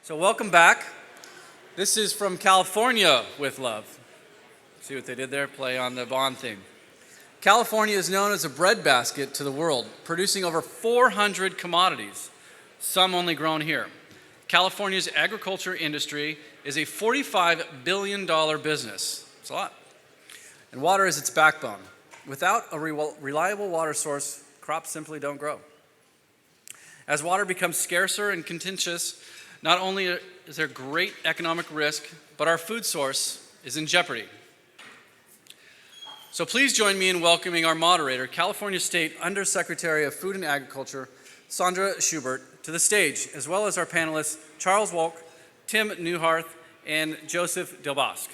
So welcome back. This is From California with Love. See what they did there? Play on the Bond theme. California is known as a breadbasket to the world, producing over 400 commodities, some only grown here. California's agriculture industry is a $45 billion business. It's a lot. And water is its backbone. Without a reliable water source, crops simply don't grow. As water becomes scarcer and contentious, not only is there great economic risk, but our food source is in jeopardy. So please join me in welcoming our moderator, California State Undersecretary of Food and Agriculture, Sandra Schubert, to the stage, as well as our panelists, Charles Wolk, Tim Neuharth, and Joseph Delbosque.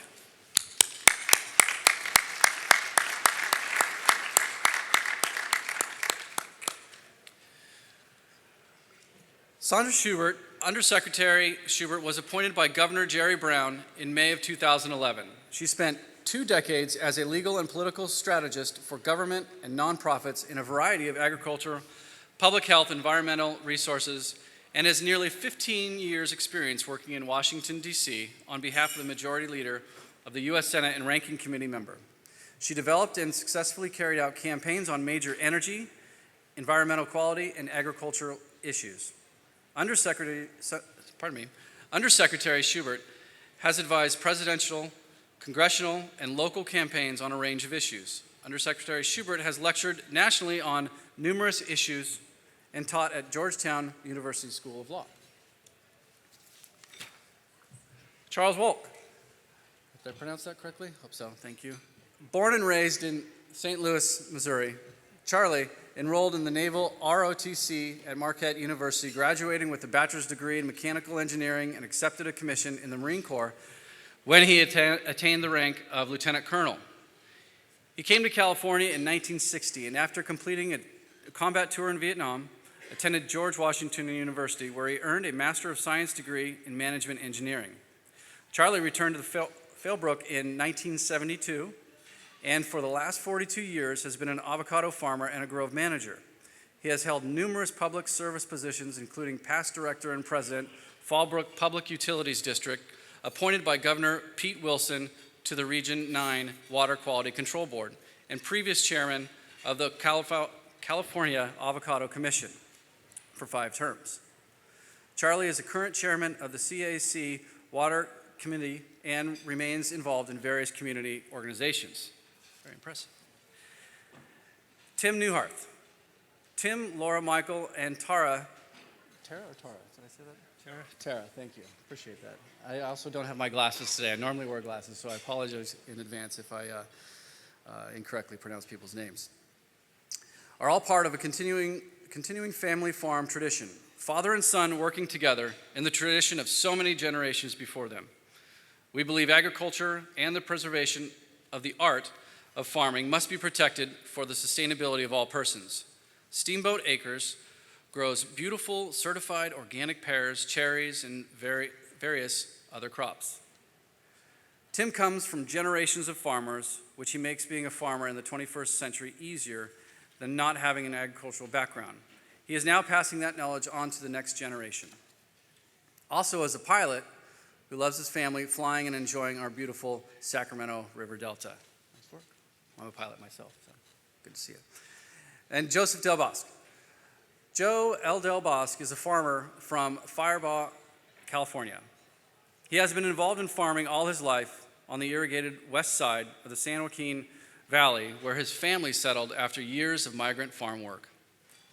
Sandra Schubert, Undersecretary Schubert, was appointed by Governor Jerry Brown in May of 2011. She spent 2 decades as a legal and political strategist for government and nonprofits in a variety of agriculture, public health, environmental resources, and has nearly 15 years' experience working in Washington, D.C. on behalf of the Majority Leader of the U.S. Senate and Ranking Committee member. She developed and successfully carried out campaigns on major energy, environmental quality, and agricultural issues. Undersecretary Schubert has advised presidential, congressional, and local campaigns on a range of issues. Undersecretary Schubert has lectured nationally on numerous issues and taught at Georgetown University School of Law. Charles Wolk. Did I pronounce that correctly? Hope so. Thank you. Born and raised in St. Louis, Missouri, Charlie enrolled in the Naval ROTC at Marquette University, graduating with a bachelor's degree in mechanical engineering and accepted a commission in the Marine Corps when he attained the rank of lieutenant colonel. He came to California in 1960 and after completing a combat tour in Vietnam, attended George Washington University where he earned a Master of Science degree in management engineering. Charlie returned to Philbrook in 1972 and for the last 42 years has been an avocado farmer and a grove manager. He has held numerous public service positions, including past director and president, Fallbrook Public Utilities District, appointed by Governor Pete Wilson to the Region 9 Water Quality Control Board, and previous chairman of the California Avocado Commission for 5 terms. Charlie is a current chairman of the CAC Water Committee and remains involved in various community organizations. Very impressive. Tim Neuharth. Tim, Laura, Michael, and Tara. Tara or Tara? Did I say that? Tara, thank you. Appreciate that. I also don't have my glasses today. I normally wear glasses, so I apologize in advance if I incorrectly pronounce people's names. Are all part of a continuing family farm tradition, father and son working together in the tradition of so many generations before them. We believe agriculture and the preservation of the art of farming must be protected for the sustainability of all persons. Steamboat Acres grows beautiful certified organic pears, cherries, and various other crops. Tim comes from generations of farmers, which he makes being a farmer in the 21st century easier than not having an agricultural background. He is now passing that knowledge on to the next generation. Also, as a pilot who loves his family, flying and enjoying our beautiful Sacramento River Delta. Nice work. I'm a pilot myself, so good to see you. And Joseph Delbosque. Joe L. Delbosque is a farmer from Firebaugh, California. He has been involved in farming all his life on the irrigated west side of the San Joaquin Valley, where his family settled after years of migrant farm work.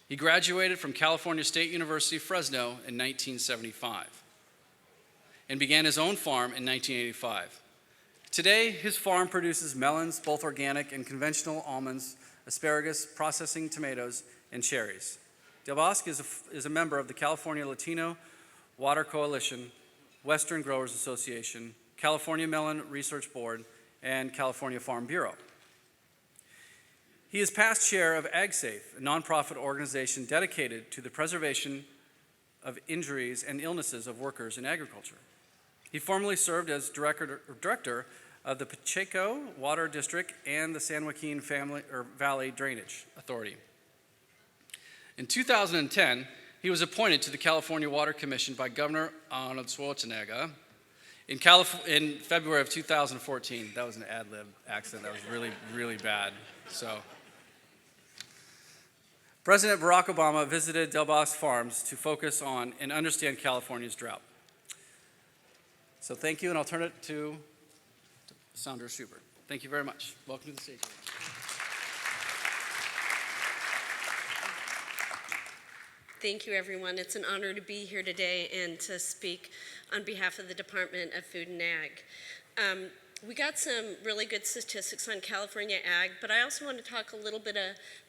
He graduated from California State University, Fresno in 1975 and began his own farm in 1985. Today, his farm produces melons, both organic and conventional almonds, asparagus, processing tomatoes, and cherries. Delbosque is a member of the California Latino Water Coalition, Western Growers Association, California Melon Research Board, and California Farm Bureau. He is past chair of AgSafe, a nonprofit organization dedicated to the preservation of injuries and illnesses of workers in agriculture. He formerly served as director of the Pacheco Water District and the San Joaquin Valley Drainage Authority. In 2010, he He was appointed to the California Water Commission by Governor Arnold Schwarzenegger in February of 2014. That was an ad-lib accent. That was really, really bad. So, President Barack Obama visited Del Bosque Farms to focus on and understand California's drought. So thank you, and I'll turn it to Sandra Schubert. Thank you very much. Welcome to the stage. Thank you, everyone. It's an honor to be here today and to speak on behalf of the Department of Food and Ag. We got some really good statistics on California ag, but I also want to talk a little bit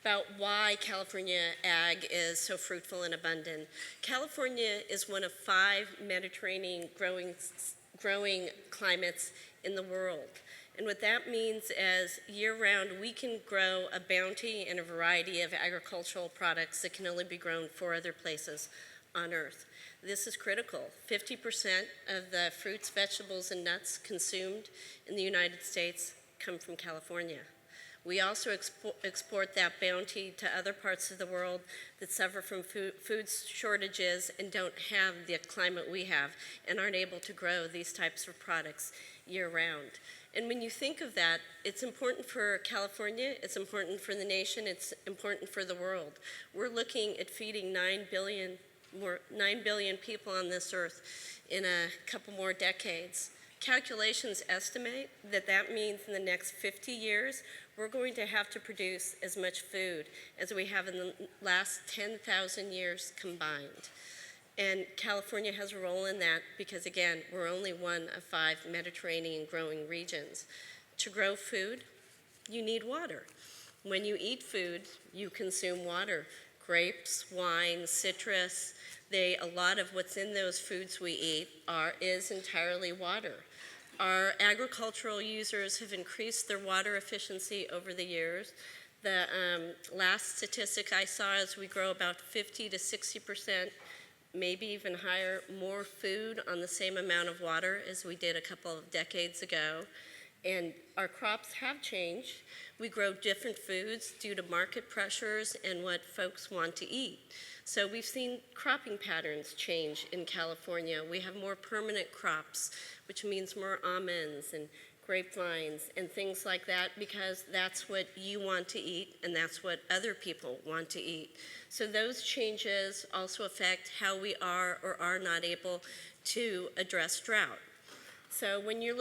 about why California ag is so fruitful and abundant. California is one of 5 Mediterranean growing climates in the world. And what that means is year-round we can grow a bounty and a variety of agricultural products that can only be grown 4 other places on Earth. This is critical. 50% of the fruits, vegetables, and nuts consumed in the United States come from California. We also export that bounty to other parts of the world that suffer from food shortages and don't have the climate we have and aren't able to grow these types of products year-round. And when you think of that, it's important for California, it's important for the nation, it's important for the world. We're looking at feeding 9 billion people on this earth in a couple more decades. Calculations estimate that means in the next 50 years, we're going to have to produce as much food as we have in the last 10,000 years combined. And California has a role in that because, again, we're only one of 5 Mediterranean growing regions. To grow food, you need water. When you eat food, you consume water. Grapes, wine, citrus, a lot of what's in those foods we eat is entirely water. Our agricultural users have increased their water efficiency over the years. The last statistic I saw is we grow about 50 to 60%, maybe even higher, more food on the same amount of water as we did a couple of decades ago. And our crops have changed. We grow different foods due to market pressures and what folks want to eat. So we've seen cropping patterns change in California. We have more permanent crops, which means more almonds and grapevines and things like that, because that's what you want to eat and that's what other people want to eat. So those changes also affect how we are or are not able to address drought. So when you're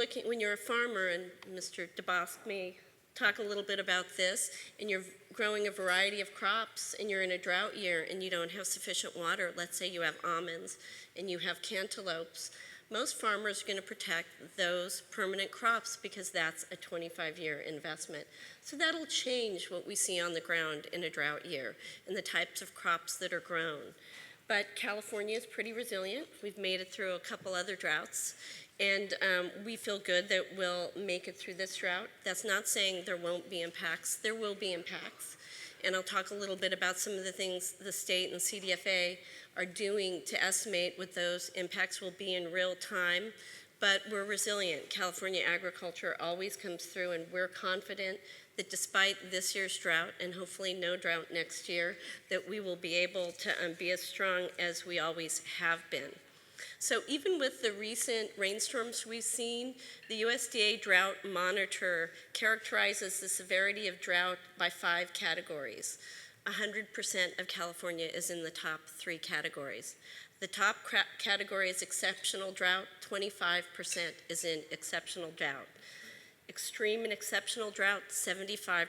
a farmer, and Mr. DeBosque may talk a little bit about this, and you're growing a variety of crops and you're in a drought year and you don't have sufficient water, let's say you have almonds and you have cantaloupes, most farmers are going to protect those permanent crops because that's a 25-year investment. So that'll change what we see on the ground in a drought year and the types of crops that are grown. But California is pretty resilient. We've made it through a couple other droughts, and we feel good that we'll make it through this drought. That's not saying there won't be impacts. There will be impacts. And I'll talk a little bit about some of the things the state and CDFA are doing to estimate what those impacts will be in real time. But we're resilient. California agriculture always comes through, and we're confident that despite this year's drought, and hopefully no drought next year, that we will be able to be as strong as we always have been. So even with the recent rainstorms we've seen, the USDA Drought Monitor characterizes the severity of drought by 5 categories. 100% of California is in the top 3 categories. The top category is exceptional drought, 25% is in exceptional drought. Extreme and exceptional drought, 75%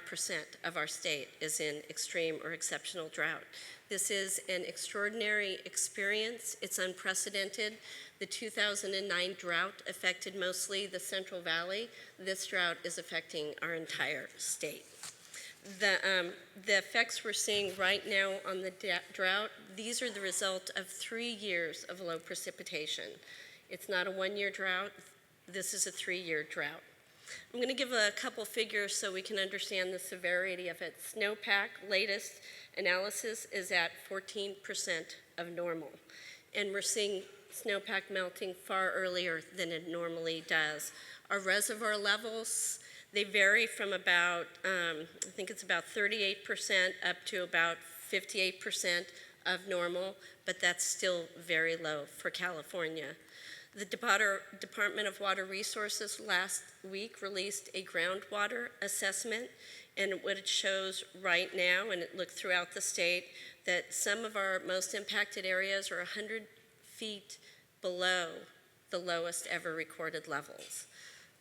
of our state is in extreme or exceptional drought. This is an extraordinary experience. It's unprecedented. The 2009 drought affected mostly the Central Valley. This drought is affecting our entire state. The effects we're seeing right now on the drought, these are the result of 3 years of low precipitation. It's not a 1-year drought. This is a 3-year drought. I'm going to give a couple figures so we can understand the severity of it. Snowpack, latest analysis, is at 14% of normal. And we're seeing snowpack melting far earlier than it normally does. Our reservoir levels, they vary from about, I think it's about 38% up to about 58% of normal, but that's still very low for California. The Department of Water Resources last week released a groundwater assessment, and what it shows right now, and it looked throughout the state, that some of our most impacted areas are 100 feet below the lowest ever recorded levels.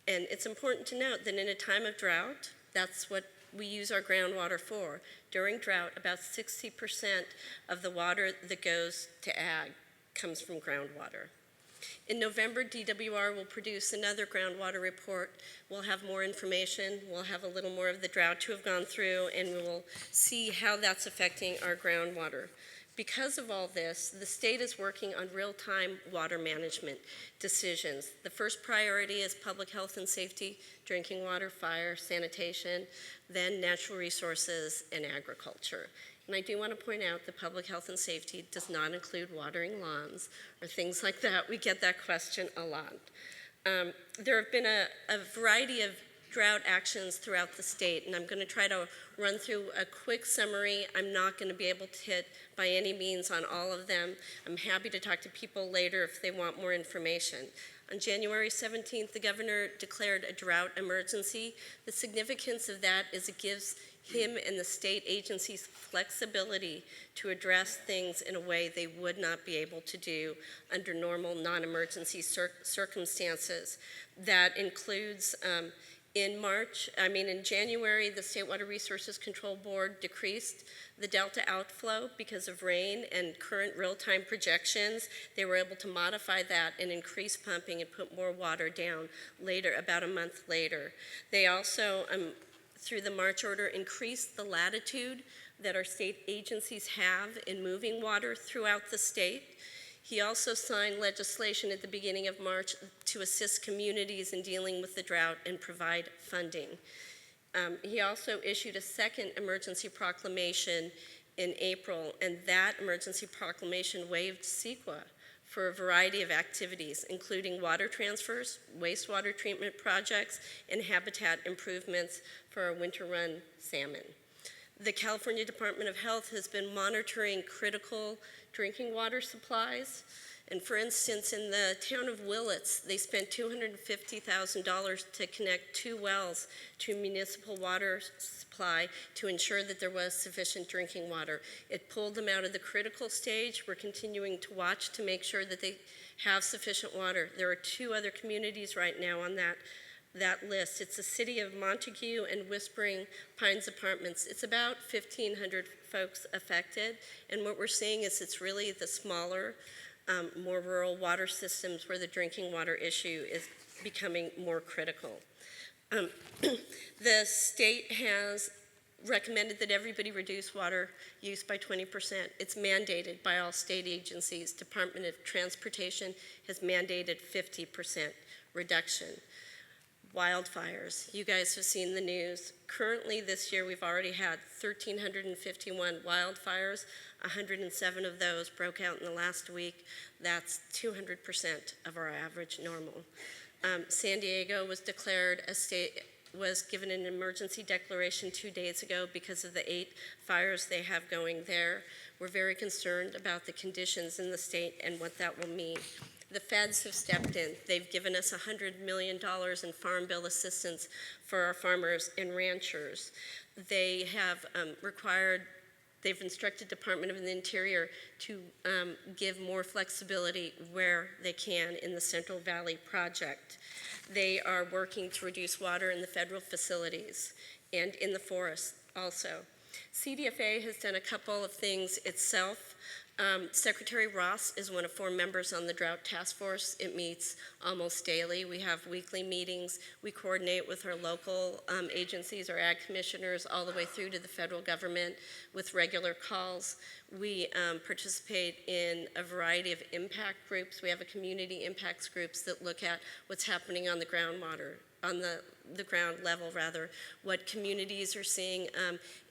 And it's important to note that in a time of drought, that's what we use our groundwater for. During drought, about 60% of the water that goes to ag comes from groundwater. In November, DWR will produce another groundwater report. We'll have more information. We'll have a little more of the drought to have gone through, and we will see how that's affecting our groundwater. Because of all this, the state is working on real-time water management decisions. The first priority is public health and safety, drinking water, fire, sanitation, then natural resources and agriculture. And I do want to point out that public health and safety does not include watering lawns or things like that. We get that question a lot. There have been a variety of drought actions throughout the state, and I'm going to try to run through a quick summary. I'm not going to be able to hit by any means on all of them. I'm happy to talk to people later if they want more information. On January 17th, the governor declared a drought emergency. The significance of that is it gives him and the state agencies flexibility to address things in a way they would not be able to do under normal non-emergency circumstances. That includes in January, the State Water Resources Control Board decreased the Delta outflow because of rain and current real-time projections. They were able to modify that and increase pumping and put more water down later, about a month later. They also, through the March order, increased the latitude that our state agencies have in moving water throughout the state. He also signed legislation at the beginning of March to assist communities in dealing with the drought and provide funding. He also issued a second emergency proclamation in April, and that emergency proclamation waived CEQA for a variety of activities, including water transfers, wastewater treatment projects, and habitat improvements for our winter-run salmon. The California Department of Health has been monitoring critical drinking water supplies. And for instance, in the town of Willits, they spent $250,000 to connect 2 wells to municipal water supply to ensure that there was sufficient drinking water. It pulled them out of the critical stage. We're continuing to watch to make sure that they have sufficient water. There are 2 other communities right now on that list. It's the city of Montague and Whispering Pines Apartments. It's about 1,500 folks affected, and what we're seeing is it's really the smaller, more rural water systems where the drinking water issue is becoming more critical. The state has recommended that everybody reduce water use by 20%. It's mandated by all state agencies. Department of Transportation has mandated 50% reduction. Wildfires. You guys have seen the news. Currently this year we've already had 1,351 wildfires. 107 of those broke out in the last week. That's 200% of our average normal. San Diego was given an emergency declaration 2 days ago because of the 8 fires they have going there. We're very concerned about the conditions in the state and what that will mean. The feds have stepped in. They've given us $100 million in farm bill assistance for our farmers and ranchers. They have they've instructed Department of the Interior to give more flexibility where they can in the Central Valley Project. They are working to reduce water in the federal facilities and in the forests also. CDFA has done a couple of things itself. Secretary Ross is one of 4 members on the Drought Task Force. It meets almost daily. We have weekly meetings. We coordinate with our local agencies, our ag commissioners, all the way through to the federal government with regular calls. We participate in a variety of impact groups. We have a community impacts groups that look at what's happening on the groundwater, on the ground level rather, what communities are seeing,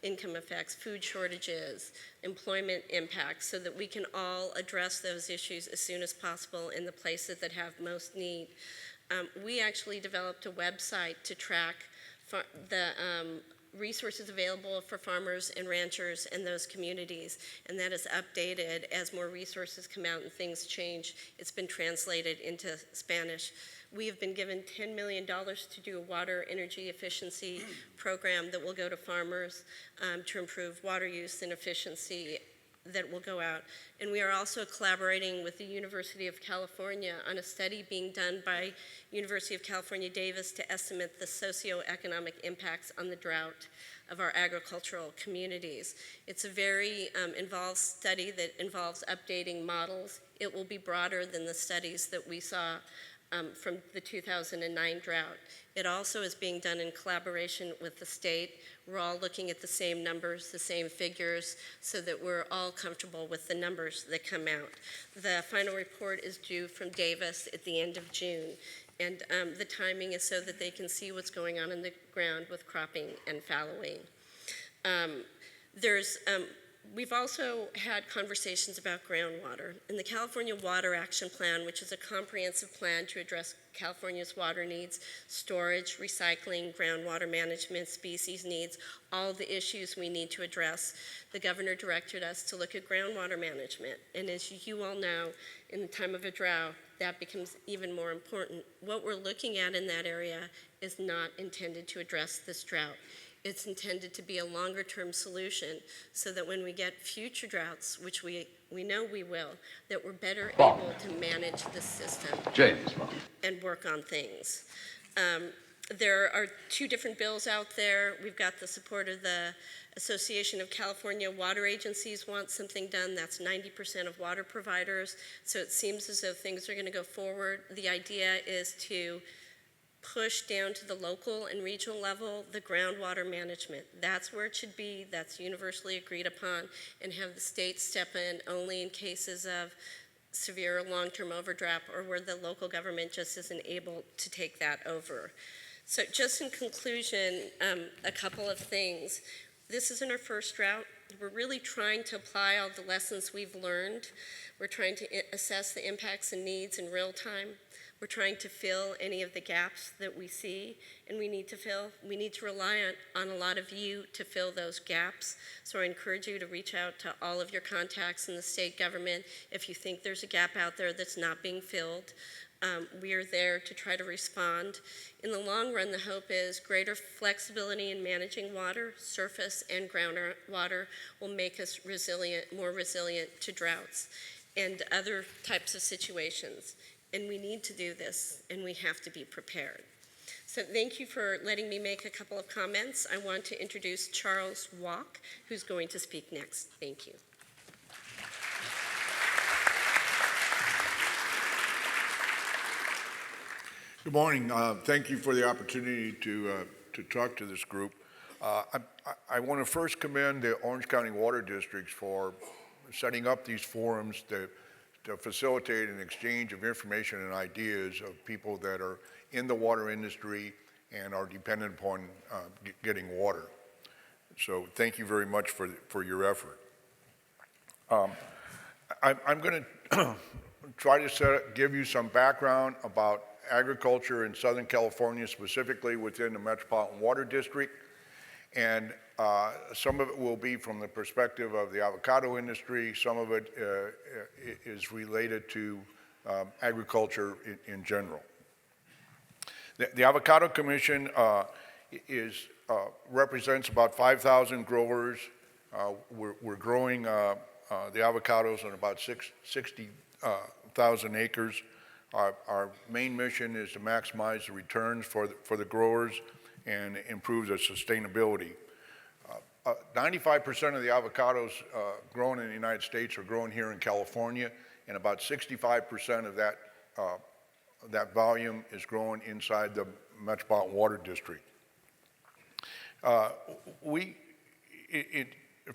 income effects, food shortages, employment impacts, so that we can all address those issues as soon as possible in the places that have most need. We actually developed a website to track the resources available for farmers and ranchers in those communities, and that is updated as more resources come out and things change. It's been translated into Spanish. We have been given $10 million to do a water energy efficiency program that will go to farmers to improve water use and efficiency that will go out. And we are also collaborating with the University of California on a study being done by University of California, Davis to estimate the socioeconomic impacts on the drought of our agricultural communities. It's a very involved study that involves updating models. It will be broader than the studies that we saw from the 2009 drought. It also is being done in collaboration with the state. We're all looking at the same numbers, the same figures, so that we're all comfortable with the numbers that come out. The final report is due from Davis at the end of June, and the timing is so that they can see what's going on in the ground with cropping and fallowing. We've also had conversations about groundwater. In the California Water Action Plan, which is a comprehensive plan to address California's water needs, storage, recycling, groundwater management, species needs, all the issues we need to address, the governor directed us to look at groundwater management. And as you all know, in the time of a drought, that becomes even more important. What we're looking at in that area is not intended to address this drought. It's intended to be a longer-term solution so that when we get future droughts, which we know we will, that we're better able to manage the system and work on things. There are two different bills out there. We've got the support of the Association of California Water Agencies want something done. That's 90% of water providers. So it seems as though things are going to go forward. The idea is to push down to the local and regional level the groundwater management. That's where it should be. That's universally agreed upon, and have the state step in only in cases of severe long-term overdraft or where the local government just isn't able to take that over. So just in conclusion, a couple of things. This isn't our first drought. We're really trying to apply all the lessons we've learned. We're trying to assess the impacts and needs in real time. We're trying to fill any of the gaps that we see and we need to fill. We need to rely on a lot of you to fill those gaps. So I encourage you to reach out to all of your contacts in the state government if you think there's a gap out there that's not being filled. We are there to try to respond. In the long run, the hope is greater flexibility in managing water, surface and groundwater will make us more resilient to droughts and other types of situations. And we need to do this, and we have to be prepared. So thank you for letting me make a couple of comments. I want to introduce Charles Walk, who's going to speak next. Thank you. Good morning. Thank you for the opportunity to talk to this group. I want to first commend the Orange County Water Districts for setting up these forums to facilitate an exchange of information and ideas of people that are in the water industry and are dependent upon getting water. So thank you very much for your effort. I'm going to try to give you some background about agriculture in Southern California, specifically within the Metropolitan Water District. And some of it will be from the perspective of the avocado industry. Some of it is related to agriculture in general. The Avocado Commission represents about 5,000 growers. We're growing the avocados on about 60,000 acres. Our main mission is to maximize the returns for the growers and improve the sustainability. 95% of the avocados grown in the United States are grown here in California, and about 65% of that volume is grown inside the Metropolitan Water District.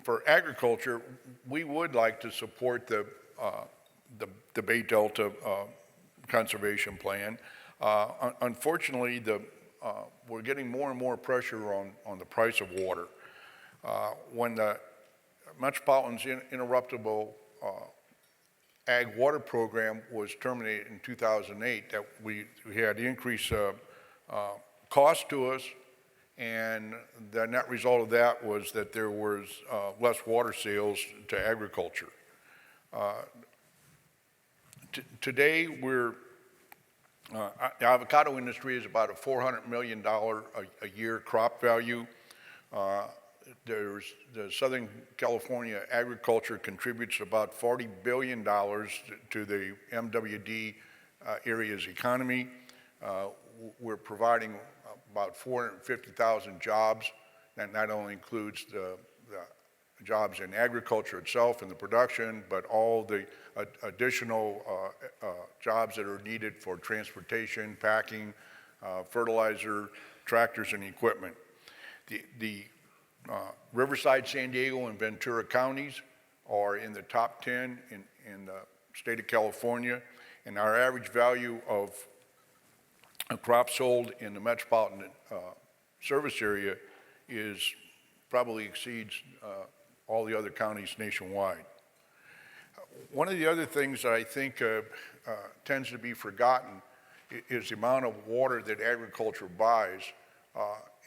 For agriculture, we would like to support the Bay Delta Conservation Plan. Unfortunately, we're getting more and more pressure on the price of water. When the Metropolitan's interruptible ag water program was terminated in 2008, that we had increased cost to us and the net result of that was that there was less water sales to agriculture. Today, the avocado industry is about a $400 million a year crop value. The Southern California agriculture contributes about $40 billion to the MWD area's economy. We're providing about 450,000 jobs, and that only includes the jobs in agriculture itself and the production, but all the additional jobs that are needed for transportation, packing, fertilizer, tractors, and equipment. The Riverside, San Diego, and Ventura counties are in the top 10 in the state of California, and our average value of a crop sold in the metropolitan service area probably exceeds all the other counties nationwide. One of the other things that I think tends to be forgotten is the amount of water that agriculture buys,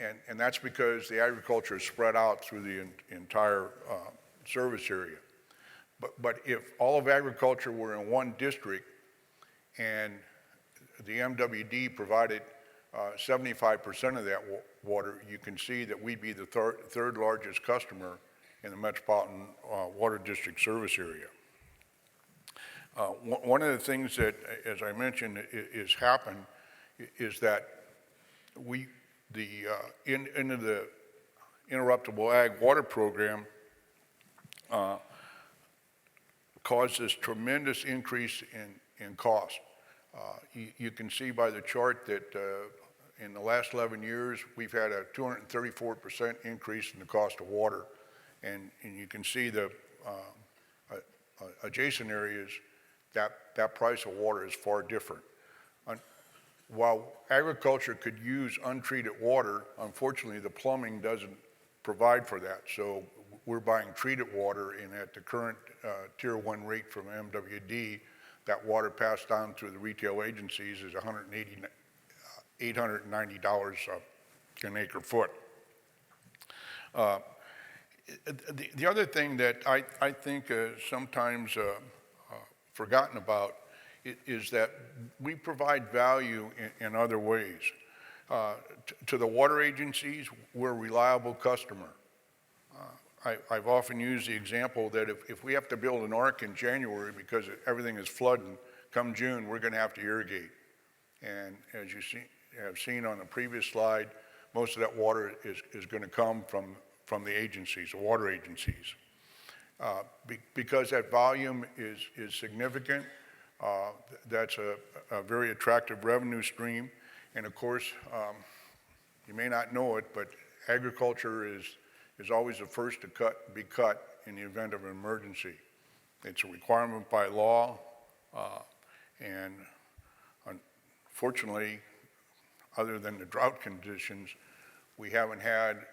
and that's because the agriculture is spread out through the entire service area. But if all of agriculture were in one district and the MWD provided 75% of that water, you can see that we'd be the third largest customer in the Metropolitan Water District service area. One of the things that, as I mentioned, is happened is that into the interruptible ag water program caused this tremendous increase in cost. You can see by the chart that in the last 11 years, we've had a 234% increase in the cost of water. And you can see the adjacent areas, that price of water is far different. While agriculture could use untreated water, unfortunately, the plumbing doesn't provide for that. So we're buying treated water, and at the current Tier 1 rate from MWD, that water passed down through the retail agencies is $890 an acre foot. The other thing that I think sometimes forgotten about is that we provide value in other ways. To the water agencies, we're a reliable customer. I've often used the example that if we have to build an ark in January because everything is flooding, come June, we're going to have to irrigate. And as you have seen on the previous slide, most of that water is going to come from the agencies, the water agencies. Because that volume is significant, that's a very attractive revenue stream. And of course, you may not know it, but agriculture is always the first to be cut in the event of an emergency. It's a requirement by law, and unfortunately, other than the drought conditions, we haven't had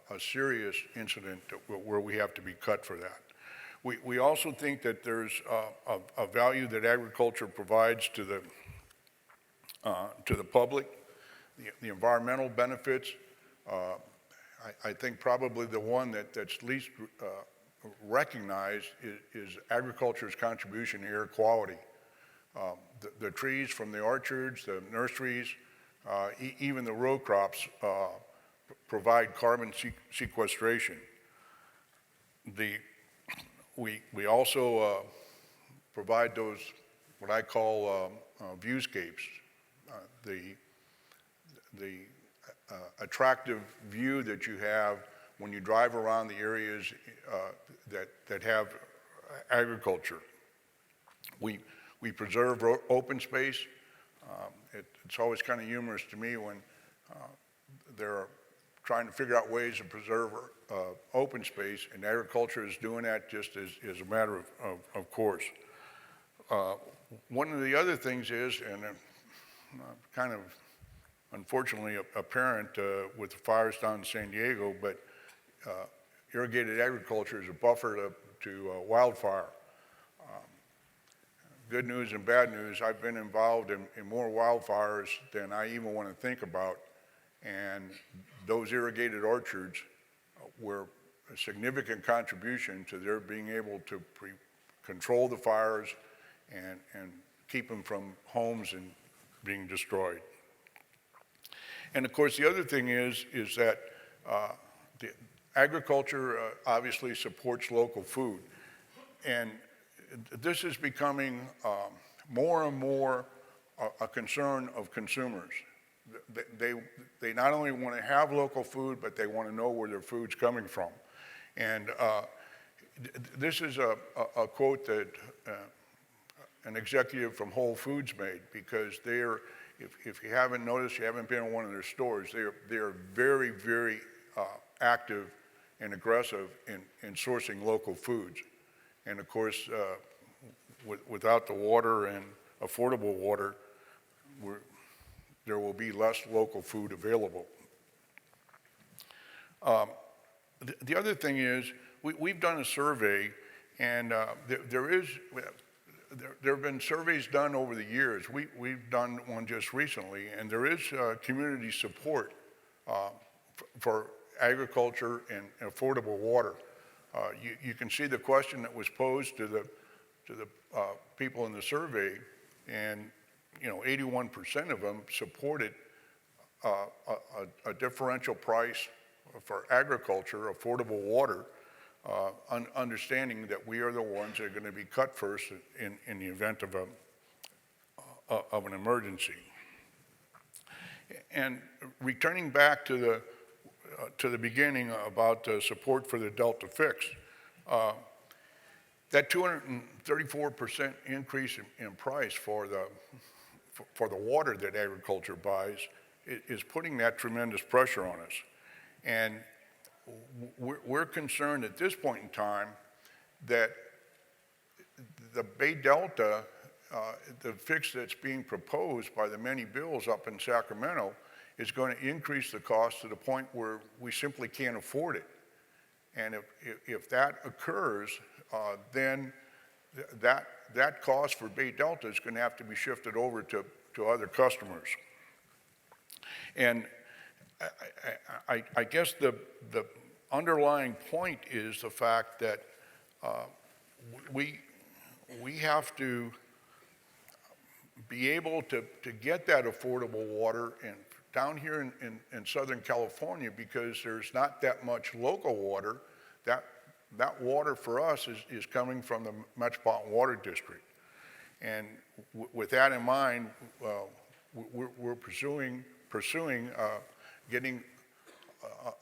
a serious incident where we have to be cut for that. We also think that there's a value that agriculture provides to the public, the environmental benefits. I think probably the one that's least recognized is agriculture's contribution to air quality. The trees from the orchards, the nurseries, even the row crops provide carbon sequestration. We also provide those, what I call viewscapes, the attractive view that you have when you drive around the areas that have agriculture. We preserve open space. It's always kind of humorous to me when they're trying to figure out ways to preserve open space, and agriculture is doing that just as a matter of course. One of the other things is, and kind of unfortunately apparent with the fires down in San Diego, but irrigated agriculture is a buffer to wildfire. Good news and bad news, I've been involved in more wildfires than I even want to think about, And those irrigated orchards were a significant contribution to their being able to control the fires and keep them from homes and being destroyed. And of course, the other thing is that the agriculture obviously supports local food. And this is becoming more and more a concern of consumers. They not only want to have local food, but they want to know where their food's coming from. And this is a quote that an executive from Whole Foods made, because they're, if you haven't noticed, you haven't been in one of their stores, they're very, very active and aggressive in sourcing local foods. And of course, without the water and affordable water, there will be less local food available. The other thing is, we've done a survey, and there have been surveys done over the years. We've done one just recently, and there is community support for agriculture and affordable water. You can see the question that was posed to the people in the survey, and 81% of them supported a differential price for agriculture, affordable water, understanding that we are the ones that are going to be cut first in the event of an emergency. And returning back to the beginning about support for the Delta Fix, that 234% increase in price for the water that agriculture buys is putting that tremendous pressure on us. And we're concerned at this point in time that the Bay Delta, the fix that's being proposed by the many bills up in Sacramento, is going to increase the cost to the point where we simply can't afford it. And if that occurs, then that cost for Bay Delta is going to have to be shifted over to other customers. And I guess the underlying point is the fact that we have to be able to get that affordable water down here in Southern California, because there's not that much local water. That water for us is coming from the Metropolitan Water District. And with that in mind, we're pursuing getting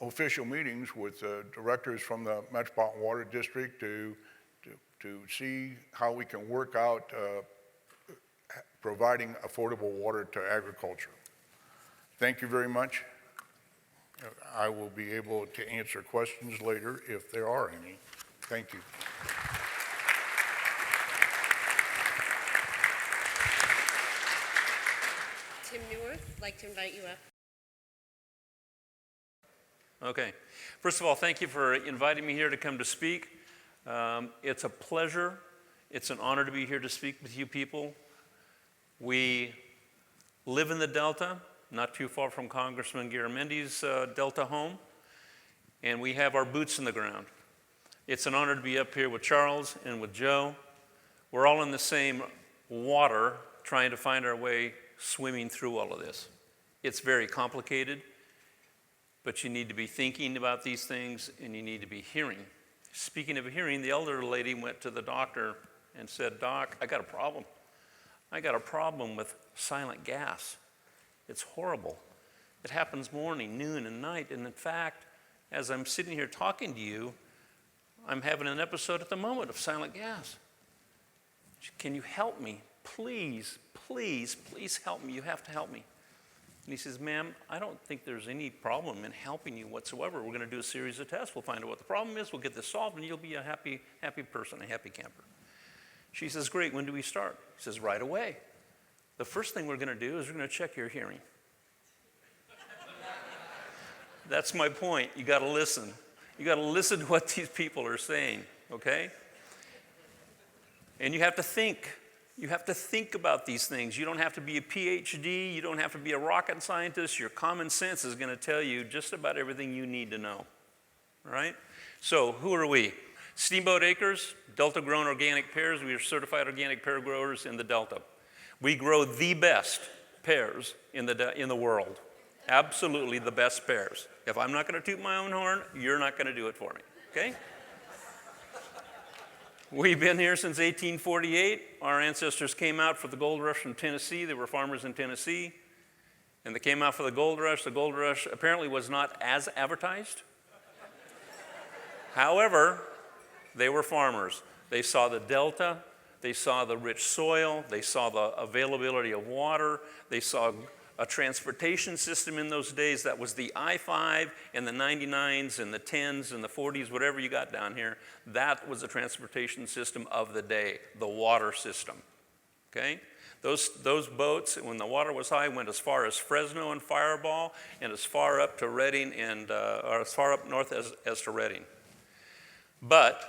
official meetings with directors from the Metropolitan Water District to see how we can work out providing affordable water to agriculture. Thank you very much. I will be able to answer questions later if there are any. Thank you. Tim Neuwirth, I'd like to invite you up. Okay. First of all, thank you for inviting me here to come to speak. It's a pleasure. It's an honor to be here to speak with you people. We live in the Delta, not too far from Congressman Garamendi's Delta home, and we have our boots in the ground. It's an honor to be up here with Charles and with Joe. We're all in the same water, trying to find our way swimming through all of this. It's very complicated, but you need to be thinking about these things, and you need to be hearing. Speaking of hearing, the elder lady went to the doctor and said, "Doc, I got a problem. I got a problem with silent gas. It's horrible. It happens morning, noon, and night. And in fact, as I'm sitting here talking to you, I'm having an episode at the moment of silent gas. Can you help me? Please, please, please help me. You have to help me." And he says, "Ma'am, I don't think there's any problem in helping you whatsoever. We're going to do a series of tests. We'll find out what the problem is. We'll get this solved, and you'll be a happy person, a happy camper." She says, "Great, when do we start?" He says, "Right away. The first thing we're going to do is we're going to check your hearing." That's my point. You got to listen. You got to listen to what these people are saying, okay? And you have to think. You have to think about these things. You don't have to be a PhD. You don't have to be a rocket scientist. Your common sense is going to tell you just about everything you need to know. All right? So who are we? Steamboat Acres, Delta-grown organic pears. We are certified organic pear growers in the Delta. We grow the best pears in the world. Absolutely the best pears. If I'm not going to toot my own horn, you're not going to do it for me. Okay? We've been here since 1848. Our ancestors came out for the gold rush from Tennessee. They were farmers in Tennessee. And they came out for the gold rush. The gold rush apparently was not as advertised. However, they were farmers. They saw the Delta. They saw the rich soil. They saw the availability of water. They saw a transportation system in those days that was the I-5 and the 99s and the 10s and the 40s, whatever you got down here. That was the transportation system of the day, the water system. Okay? Those boats, when the water was high, went as far as Fresno and Fireball and as far up to Redding or as far up north as to Redding. But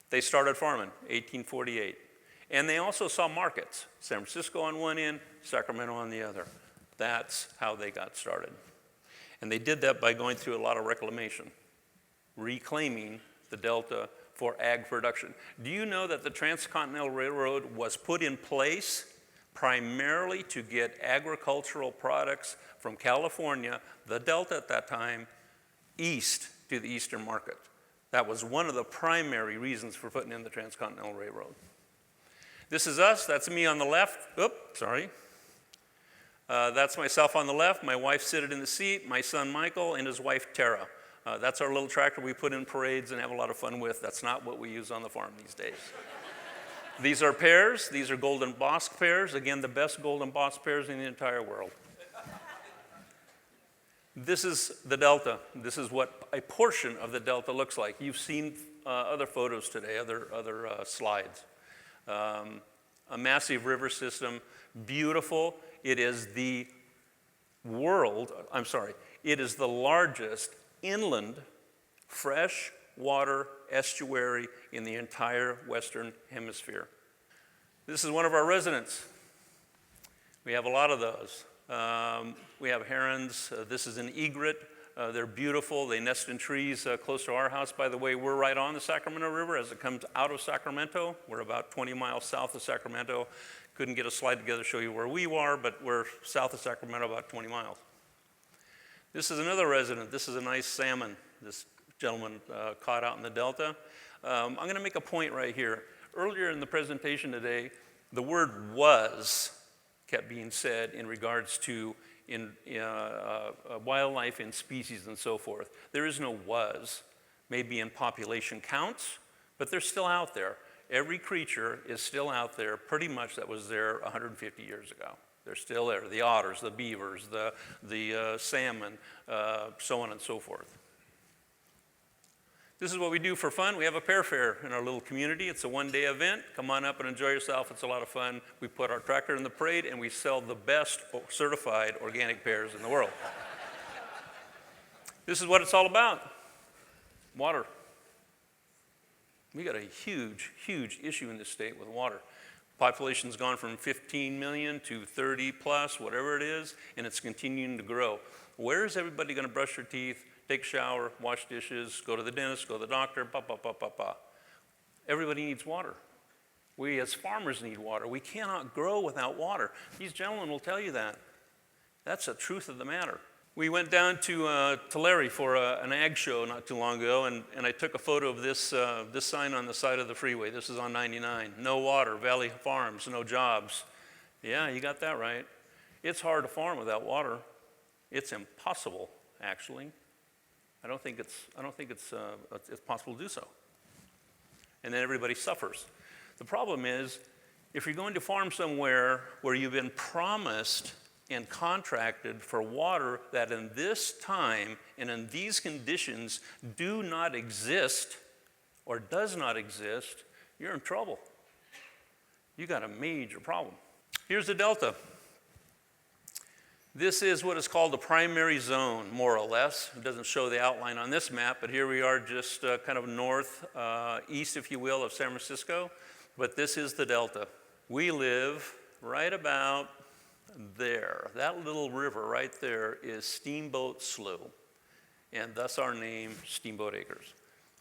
they started farming, 1848. And they also saw markets, San Francisco on one end, Sacramento on the other. That's how they got started. And they did that by going through a lot of reclamation, reclaiming the Delta for ag production. Do you know that the Transcontinental Railroad was put in place primarily to get agricultural products from California, the Delta at that time, east to the eastern market? That was one of the primary reasons for putting in the Transcontinental Railroad. This is us. That's me on the left. Oops, sorry. That's myself on the left. My wife seated in the seat, my son Michael, and his wife Tara. That's our little tractor we put in parades and have a lot of fun with. That's not what we use on the farm these days. These are pears. These are Golden Bosc pears. Again, the best Golden Bosc pears in the entire world. This is the Delta. This is what a portion of the Delta looks like. You've seen other photos today, other slides. A massive river system, beautiful. It is the it is the largest inland freshwater estuary in the entire Western Hemisphere. This is one of our residents. We have a lot of those. We have herons. This is an egret. They're beautiful. They nest in trees close to our house. By the way, we're right on the Sacramento River as it comes out of Sacramento. We're about 20 miles south of Sacramento. Couldn't get a slide together to show you where we are, but we're south of Sacramento about 20 miles. This is another resident. This is a nice salmon this gentleman caught out in the Delta. I'm going to make a point right here. Earlier in the presentation today, the word was kept being said in regards to wildlife and species and so forth. There is no was, maybe in population counts, but they're still out there. Every creature is still out there pretty much that was there 150 years ago. They're still there, the otters, the beavers, the salmon, so on and so forth. This is what we do for fun. We have a pear fair in our little community. It's a one-day event. Come on up and enjoy yourself. It's a lot of fun. We put our tractor in the parade and we sell the best certified organic pears in the world. This is what it's all about. Water. We got a huge, huge issue in this state with water. Population's gone from 15 million to 30 plus, whatever it is, and it's continuing to grow. Where is everybody going to brush their teeth, take a shower, wash dishes, go to the dentist, go to the doctor, Everybody needs water. We as farmers need water. We cannot grow without water. These gentlemen will tell you that. That's the truth of the matter. We went down to Tulare for an ag show not too long ago, and I took a photo of this sign on the side of the freeway. This is on 99. No water, Valley Farms, no jobs. Yeah, you got that right. It's hard to farm without water. It's impossible, actually. I don't think it's possible to do so. And then everybody suffers. The problem is, if you're going to farm somewhere where you've been promised and contracted for water that in this time and in these conditions do not exist or does not exist, you're in trouble. You got a major problem. Here's the Delta. This is what is called the primary zone, more or less. It doesn't show the outline on this map, but here we are just kind of north, east, if you will, of San Francisco. but this is the Delta. We live right about there. That little river right there is Steamboat Slough, and thus our name, Steamboat Acres.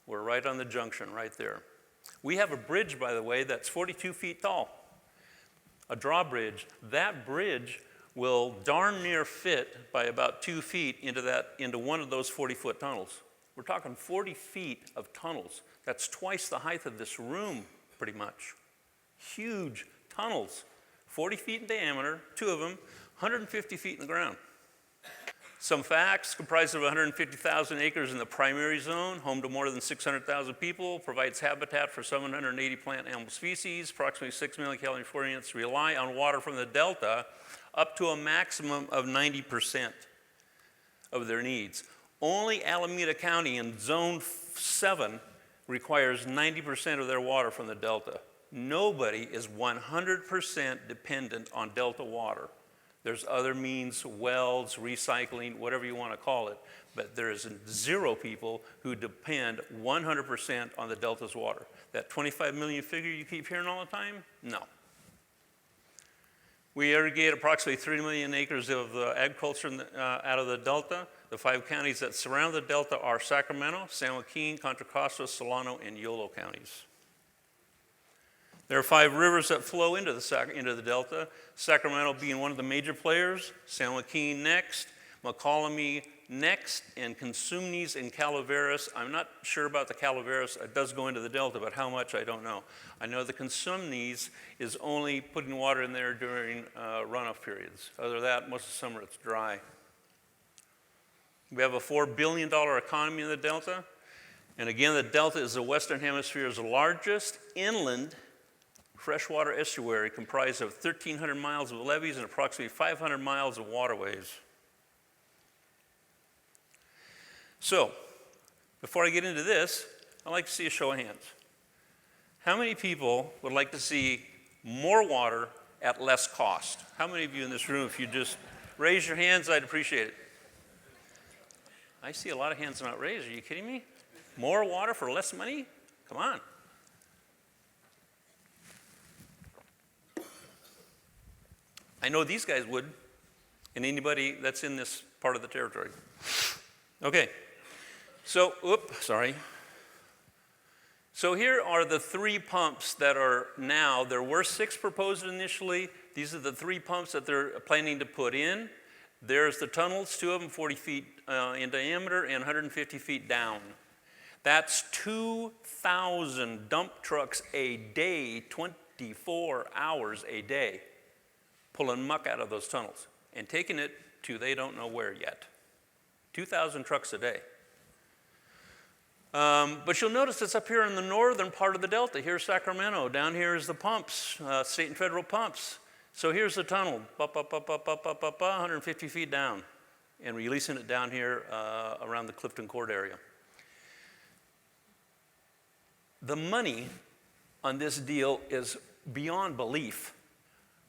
We're right on the junction right there. We have a bridge, by the way, that's 42 feet tall, a drawbridge. That bridge will darn near fit by about 2 feet into one of those 40-foot tunnels. We're talking 40 feet of tunnels. That's twice the height of this room, pretty much. Huge tunnels, 40 feet in diameter, 2 of them, 150 feet in the ground. Some facts: comprised of 150,000 acres in the primary zone, home to more than 600,000 people, provides habitat for 780 plant and animal species. Approximately 6 million Californians rely on water from the Delta, up to a maximum of 90% of their needs. Only Alameda County in Zone 7 requires 90% of their water from the Delta. Nobody is 100% dependent on Delta water. There's other means, wells, recycling, whatever you want to call it, but there is 0 people who depend 100% on the Delta's water. That 25 million figure you keep hearing all the time? No. We irrigate approximately 3 million acres of agriculture out of the Delta. The 5 counties that surround the Delta are Sacramento, San Joaquin, Contra Costa, Solano, and Yolo counties. There are 5 rivers that flow into the Delta, Sacramento being one of the major players, San Joaquin next, Mokelumne next, and Cosumnes and Calaveras. I'm not sure about the Calaveras. It does go into the Delta, but how much, I don't know. I know the Cosumnes is only putting water in there during runoff periods. Other than that, most of the summer it's dry. We have a $4 billion economy in the Delta. And again, the Delta is the Western Hemisphere's largest inland freshwater estuary, comprised of 1,300 miles of levees and approximately 500 miles of waterways. So, before I get into this, I'd like to see a show of hands. How many people would like to see more water at less cost? How many of you in this room, if you just raise your hands, I'd appreciate it. I see a lot of hands not raised. Are you kidding me? More water for less money? Come on. I know these guys would, and anybody that's in this part of the territory. Okay, so, So here are the 3 pumps that are now. There were 6 proposed initially. These are the 3 pumps that they're planning to put in. There's the tunnels, 2 of them 40 feet in diameter and 150 feet down. That's 2,000 dump trucks a day, 24 hours a day, pulling muck out of those tunnels and taking it to they don't know where yet. 2,000 trucks a day. But you'll notice it's up here in the northern part of the Delta. Here's Sacramento. Down here is the pumps, state and federal pumps. So here's the tunnel, 150 feet down, and releasing it down here around the Clifton Court area. The money on this deal is beyond belief.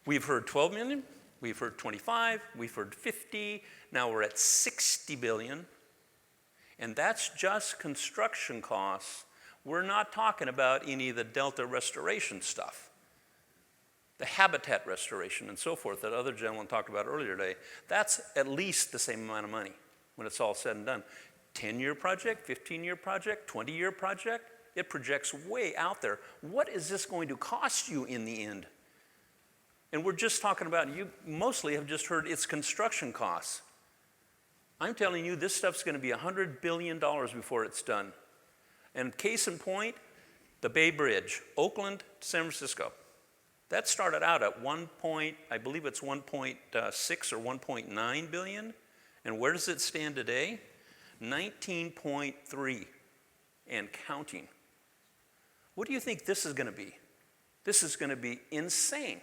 We've heard 12 million, we've heard 25, we've heard 50, now we're at 60 billion. And that's just construction costs. We're not talking about any of the Delta restoration stuff. The habitat restoration and so forth that other gentlemen talked about earlier today, that's at least the same amount of money when it's all said and done. 10-year project, 15-year project, 20-year project, it projects way out there. What is this going to cost you in the end? And we're just talking about, you mostly have just heard it's construction costs. I'm telling you, this stuff's going to be $100 billion before it's done. And case in point, the Bay Bridge, Oakland to San Francisco. That started out at I believe it's 1.6 or 1.9 billion. And where does it stand today? 19.3 and counting. What do you think this is going to be? This is going to be insane.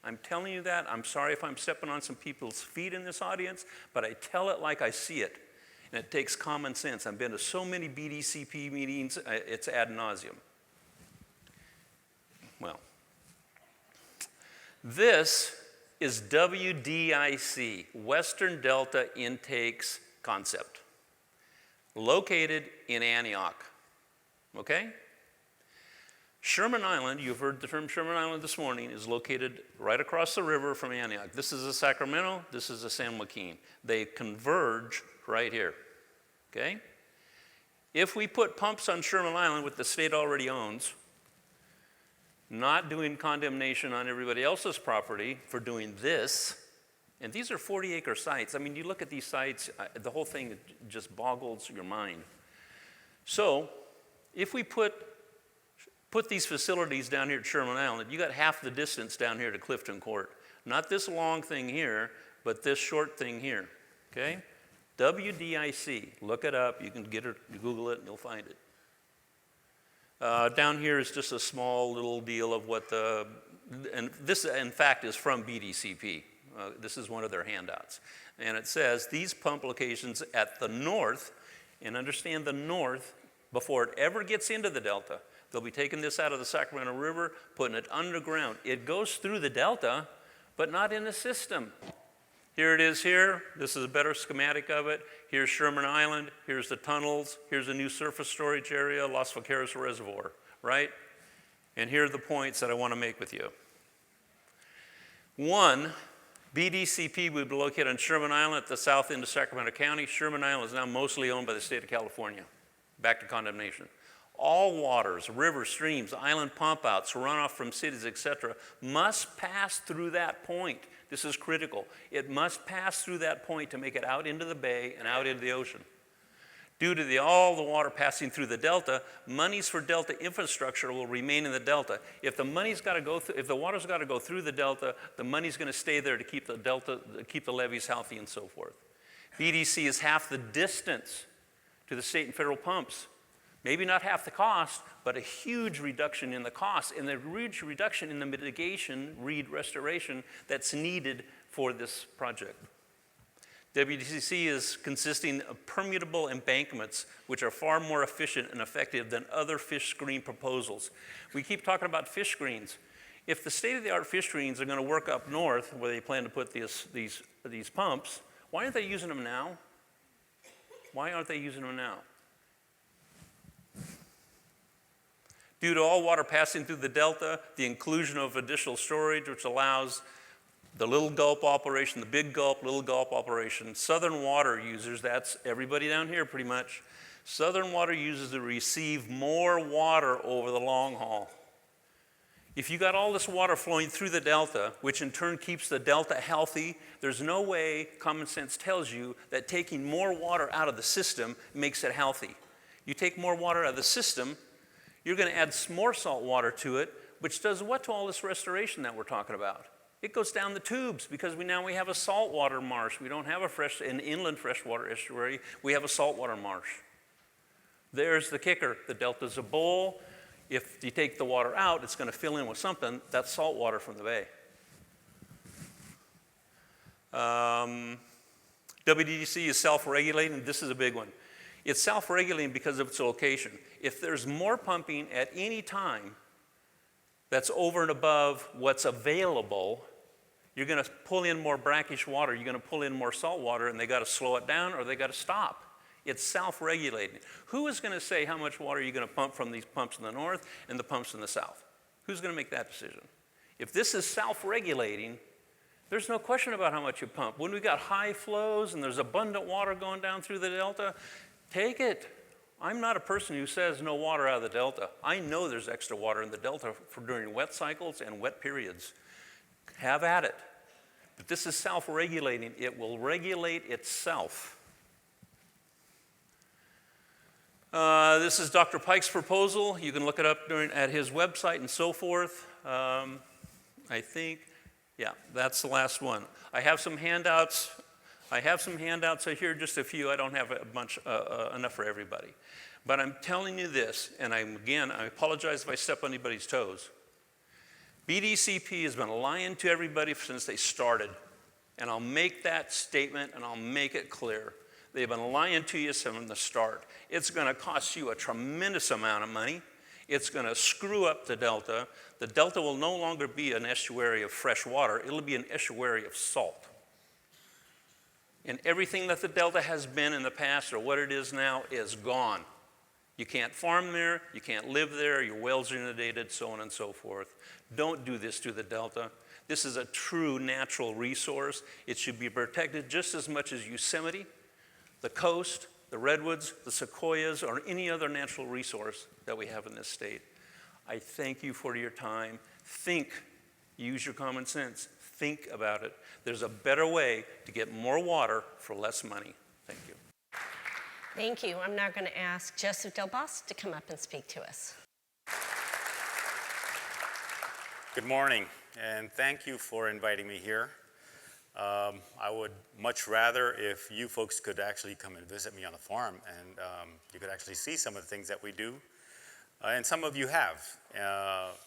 I'm telling you that. I'm sorry if I'm stepping on some people's feet in this audience, but I tell it like I see it. And it takes common sense. I've been to so many BDCP meetings, it's ad nauseum. Well, this is WDIC, Western Delta Intakes Concept, located in Antioch, okay? Sherman Island, you've heard the term Sherman Island this morning, is located right across the river from Antioch. This is a Sacramento, this is a San Joaquin. They converge right here, okay? If we put pumps on Sherman Island, which the state already owns, not doing condemnation on everybody else's property for doing this, and these are 40-acre sites. I mean, you look at these sites, the whole thing just boggles your mind. So, if we put these facilities down here at Sherman Island, you got half the distance down here to Clifton Court. Not this long thing here, but this short thing here, okay? WDIC, look it up, you can get it, Google it, and you'll find it. Down here is just a small little deal of what and this in fact is from BDCP. This is one of their handouts. And it says, these pump locations at the north, and understand the north, before it ever gets into the Delta, they'll be taking this out of the Sacramento River, putting it underground. It goes through the Delta, but not in the system. Here it is here. This is a better schematic of it. Here's Sherman Island. Here's the tunnels. Here's a new surface storage area, Las Vaqueras Reservoir, right? And here are the points that I want to make with you. One, BDCP would be located on Sherman Island at the south end of Sacramento County. Sherman Island is now mostly owned by the state of California. Back to condemnation. All waters, rivers, streams, island pump outs, runoff from cities, etc., must pass through that point. This is critical. It must pass through that point to make it out into the bay and out into the ocean. Due to all the water passing through the Delta, monies for Delta infrastructure will remain in the Delta. If the money's got to go if the water's got to go through the Delta, the money's going to stay there to keep the Delta, keep the levees healthy and so forth. BDC is half the distance to the state and federal pumps. Maybe not half the cost, but a huge reduction in the cost and a huge reduction in the mitigation, restoration that's needed for this project. WDCC is consisting of permeable embankments, which are far more efficient and effective than other fish screen proposals. We keep talking about fish screens. If the state-of-the-art fish screens are going to work up north, where they plan to put these pumps, why aren't they using them now? Why aren't they using them now? Due to all water passing through the Delta, the inclusion of additional storage, which allows the little gulp operation, the big gulp, little gulp operation, Southern water users, that's everybody down here pretty much, Southern water users to receive more water over the long haul. If you got all this water flowing through the Delta, which in turn keeps the Delta healthy, there's no way common sense tells you that taking more water out of the system makes it healthy. You take more water out of the system, you're going to add more salt water to it, which does what to all this restoration that we're talking about? It goes down the tubes because now we have a saltwater marsh. We don't have an inland freshwater estuary. We have a saltwater marsh. There's the kicker. The Delta's a bowl. If you take the water out, it's going to fill in with something. That's salt water from the bay. WDC is self-regulating. This is a big one. It's self-regulating because of its location. If there's more pumping at any time that's over and above what's available, you're going to pull in more brackish water, you're going to pull in more salt water, and they got to slow it down or they got to stop. It's self-regulating. Who is going to say how much water you're going to pump from these pumps in the north and the pumps in the south? Who's going to make that decision? If this is self-regulating, there's no question about how much you pump. When we got high flows and there's abundant water going down through the Delta, take it. I'm not a person who says no water out of the Delta. I know there's extra water in the Delta during wet cycles and wet periods. Have at it. But this is self-regulating. It will regulate itself. This is Dr. Pike's proposal. You can look it up at his website and so forth. I think, yeah, that's the last one. I have some handouts. Here, just a few. I don't have a bunch, enough for everybody. But I'm telling you this, and I apologize if I step on anybody's toes. BDCP has been lying to everybody since they started. And I'll make that statement and I'll make it clear. They've been lying to you from the start. It's going to cost you a tremendous amount of money. It's going to screw up the Delta. The Delta will no longer be an estuary of fresh water. It'll be an estuary of salt. And everything that the Delta has been in the past or what it is now is gone. You can't farm there, you can't live there, your wells are inundated, so on and so forth. Don't do this to the Delta. This is a true natural resource. It should be protected just as much as Yosemite, the coast, the redwoods, the sequoias, or any other natural resource that we have in this state. I thank you for your time. Think, use your common sense. Think about it. There's a better way to get more water for less money. Thank you. Thank you. I'm now going to ask Joseph Del Bos to come up and speak to us. Good morning, and thank you for inviting me here. I would much rather if you folks could actually come and visit me on the farm, and you could actually see some of the things that we do. And some of you have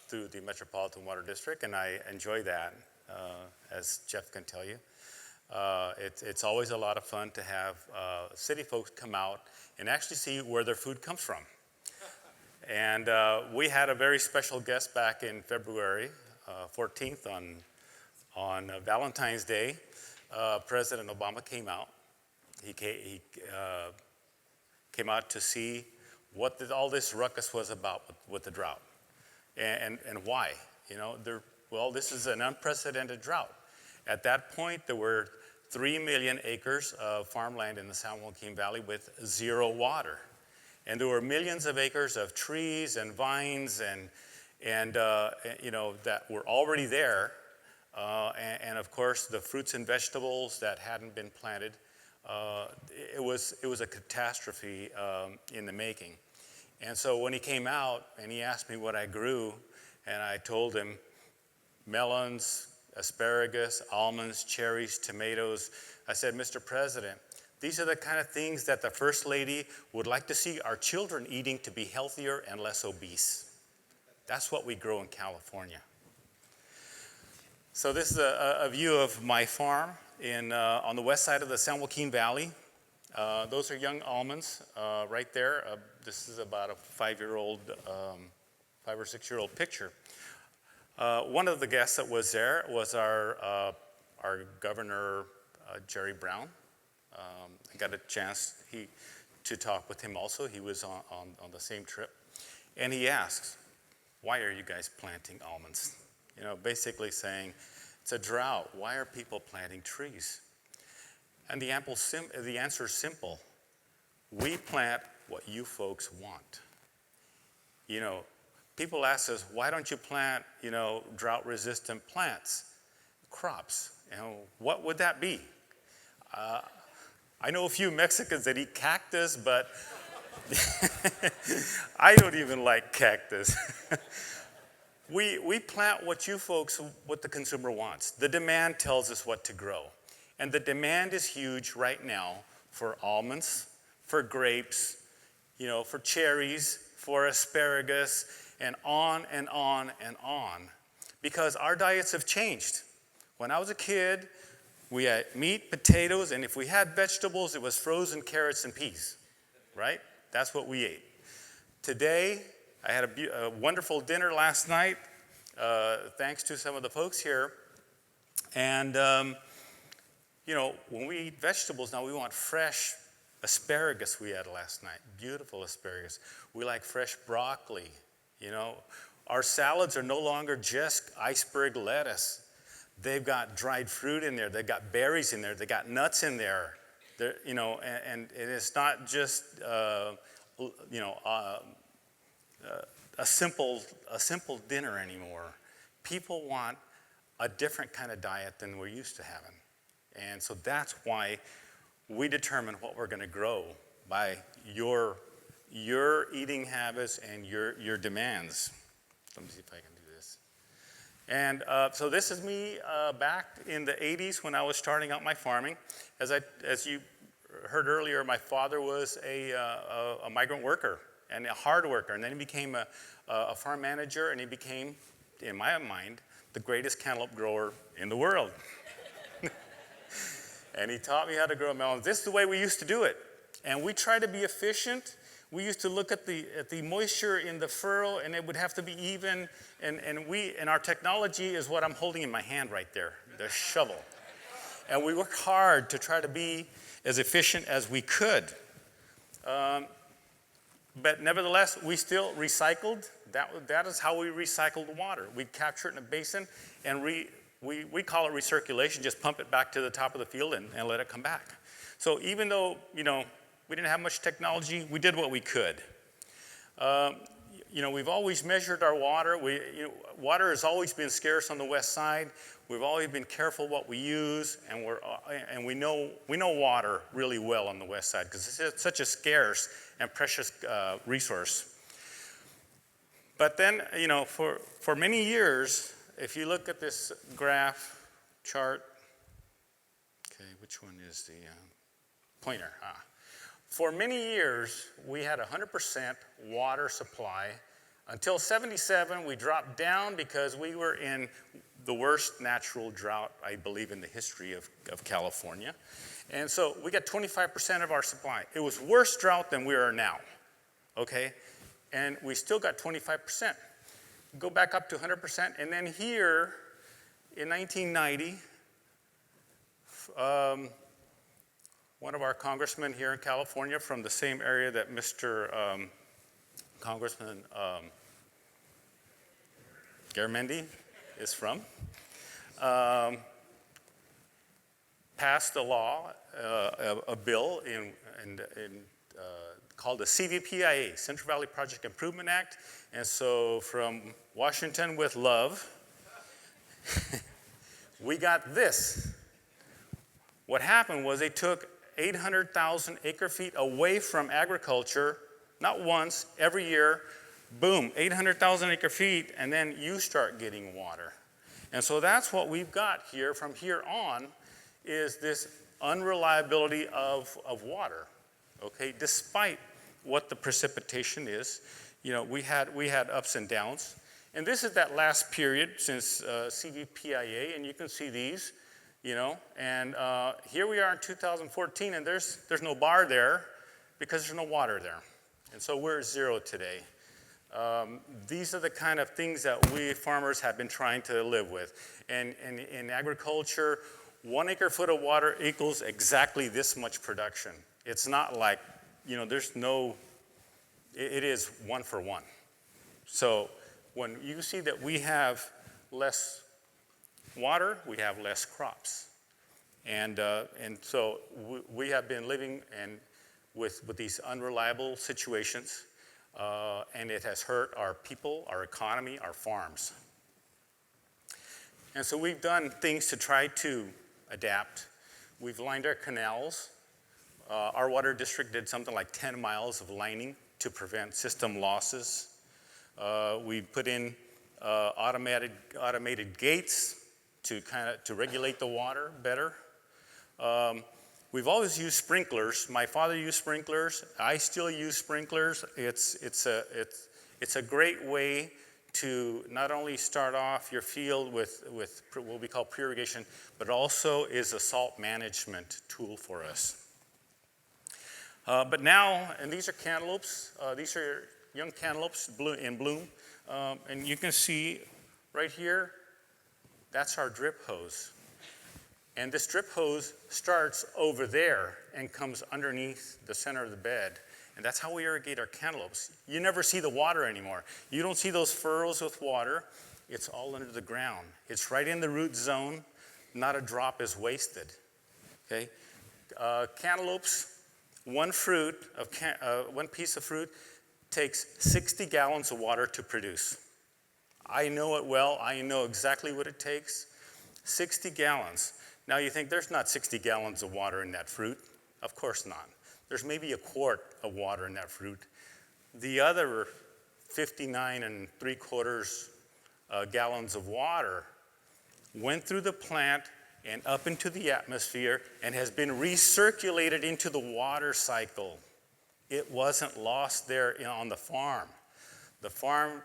through the Metropolitan Water District, and I enjoy that, as Jeff can tell you. It's always a lot of fun to have city folks come out and actually see where their food comes from. And we had a very special guest back in February 14th on Valentine's Day. President Obama came out. He came out to see what all this ruckus was about with the drought and why. You know, well, this is an unprecedented drought. At that point, there were 3 million acres of farmland in the San Joaquin Valley with zero water. And there were millions of acres of trees and vines and you know, that were already there. And of course, the fruits and vegetables that hadn't been planted. It was a catastrophe in the making. And so when he came out and he asked me what I grew, and I told him melons, asparagus, almonds, cherries, tomatoes. I said, Mr. President, these are the kind of things that the First Lady would like to see our children eating to be healthier and less obese. That's what we grow in California. So this is a view of my farm on the west side of the San Joaquin Valley. Those are young almonds right there. This is about a 5 or 6 year old picture. One of the guests that was there was our governor, Jerry Brown. I got a chance to talk with him also. He was on the same trip. And he asks, why are you guys planting almonds? You know, basically saying, it's a drought. Why are people planting trees? And the answer is simple. We plant what you folks want. You know, people ask us, why don't you plant, you know, drought-resistant plants, crops? You know, what would that be? I know a few Mexicans that eat cactus, but I don't even like cactus. We plant what the consumer wants. The demand tells us what to grow. And the demand is huge right now for almonds, for grapes, you know, for cherries, for asparagus, and on and on and on. Because our diets have changed. When I was a kid, we had meat, potatoes, and if we had vegetables, it was frozen carrots and peas, right? That's what we ate. Today, I had a wonderful dinner last night, thanks to some of the folks here. And, you know, when we eat vegetables now, we want fresh asparagus we had last night. Beautiful asparagus. We like fresh broccoli, you know. Our salads are no longer just iceberg lettuce. They've got dried fruit in there. They've got berries in there. They've got nuts in there. You know, and it's not just, you know, a simple dinner anymore. People want a different kind of diet than we're used to having. And so that's why we determine what we're going to grow by your eating habits and your demands. Let me see if I can do this. And so this is me back in the 80s when I was starting out my farming. As you heard earlier, my father was a migrant worker and a hard worker. And then he became a farm manager, and he became, in my mind, the greatest cantaloupe grower in the world. And he taught me how to grow melons. This is the way we used to do it. And we tried to be efficient. We used to look at the moisture in the furrow, and it would have to be even. And our technology is what I'm holding in my hand right there, the shovel. And we worked hard to try to be as efficient as we could. But nevertheless, we still recycled. That is how we recycled the water. We capture it in a basin, and we call it recirculation, just pump it back to the top of the field and let it come back. So even though, we didn't have much technology, we did what we could. We've always measured our water. Water has always been scarce on the west side. We've always been careful what we use, and we know water really well on the west side because it's such a scarce and precious resource. But then, for many years, if you look at this graph chart, okay, which one is the pointer? For many years, we had 100% water supply. Until 77, we dropped down because we were in the worst natural drought, I believe, in the history of California. And so we got 25% of our supply. It was worse drought than we are now, okay? And we still got 25%. Go back up to 100%, and then here in 1990, one of our congressmen here in California from the same area that Mr. Congressman Garamendi is from, passed a law, a bill called the CVPIA, Central Valley Project Improvement Act. And so from Washington with love, we got this. What happened was they took 800,000 acre feet away from agriculture, not once, every year, boom, 800,000 acre feet, and then you start getting water. And so that's what we've got here from here on, is this unreliability of water, okay? Despite what the precipitation is, we had ups and downs. And this is that last period since CVPIA, and you can see these, and here we are in 2014, and there's no bar there because there's no water there. And so we're at zero today. These are the kind of things that we farmers have been trying to live with. And in agriculture, 1 acre foot of water equals exactly this much production. It's not like, it is 1 for 1. So when you see that we have less water, we have less crops. And so we have been living with these unreliable situations, and it has hurt our people, our economy, our farms. And so we've done things to try to adapt. We've lined our canals. Our water district did something like 10 miles of lining to prevent system losses. We put in automated gates to regulate the water better. We've always used sprinklers. My father used sprinklers. I still use sprinklers. It's a great way to not only start off your field with what we call pre-irrigation, but also is a salt management tool for us. But now, and these are cantaloupes. These are young cantaloupes in bloom. And you can see right here, that's our drip hose. And this drip hose starts over there and comes underneath the center of the bed. And that's how we irrigate our cantaloupes. You never see the water anymore. You don't see those furrows with water. It's all under the ground. It's right in the root zone. Not a drop is wasted. Okay? Cantaloupes, one piece of fruit takes 60 gallons of water to produce. I know it well. I know exactly what it takes. 60 gallons. Now you think there's not 60 gallons of water in that fruit. Of course not. There's maybe a quart of water in that fruit. The other 59 3/4 gallons of water went through the plant and up into the atmosphere and has been recirculated into the water cycle. It wasn't lost there on the farm. The farm,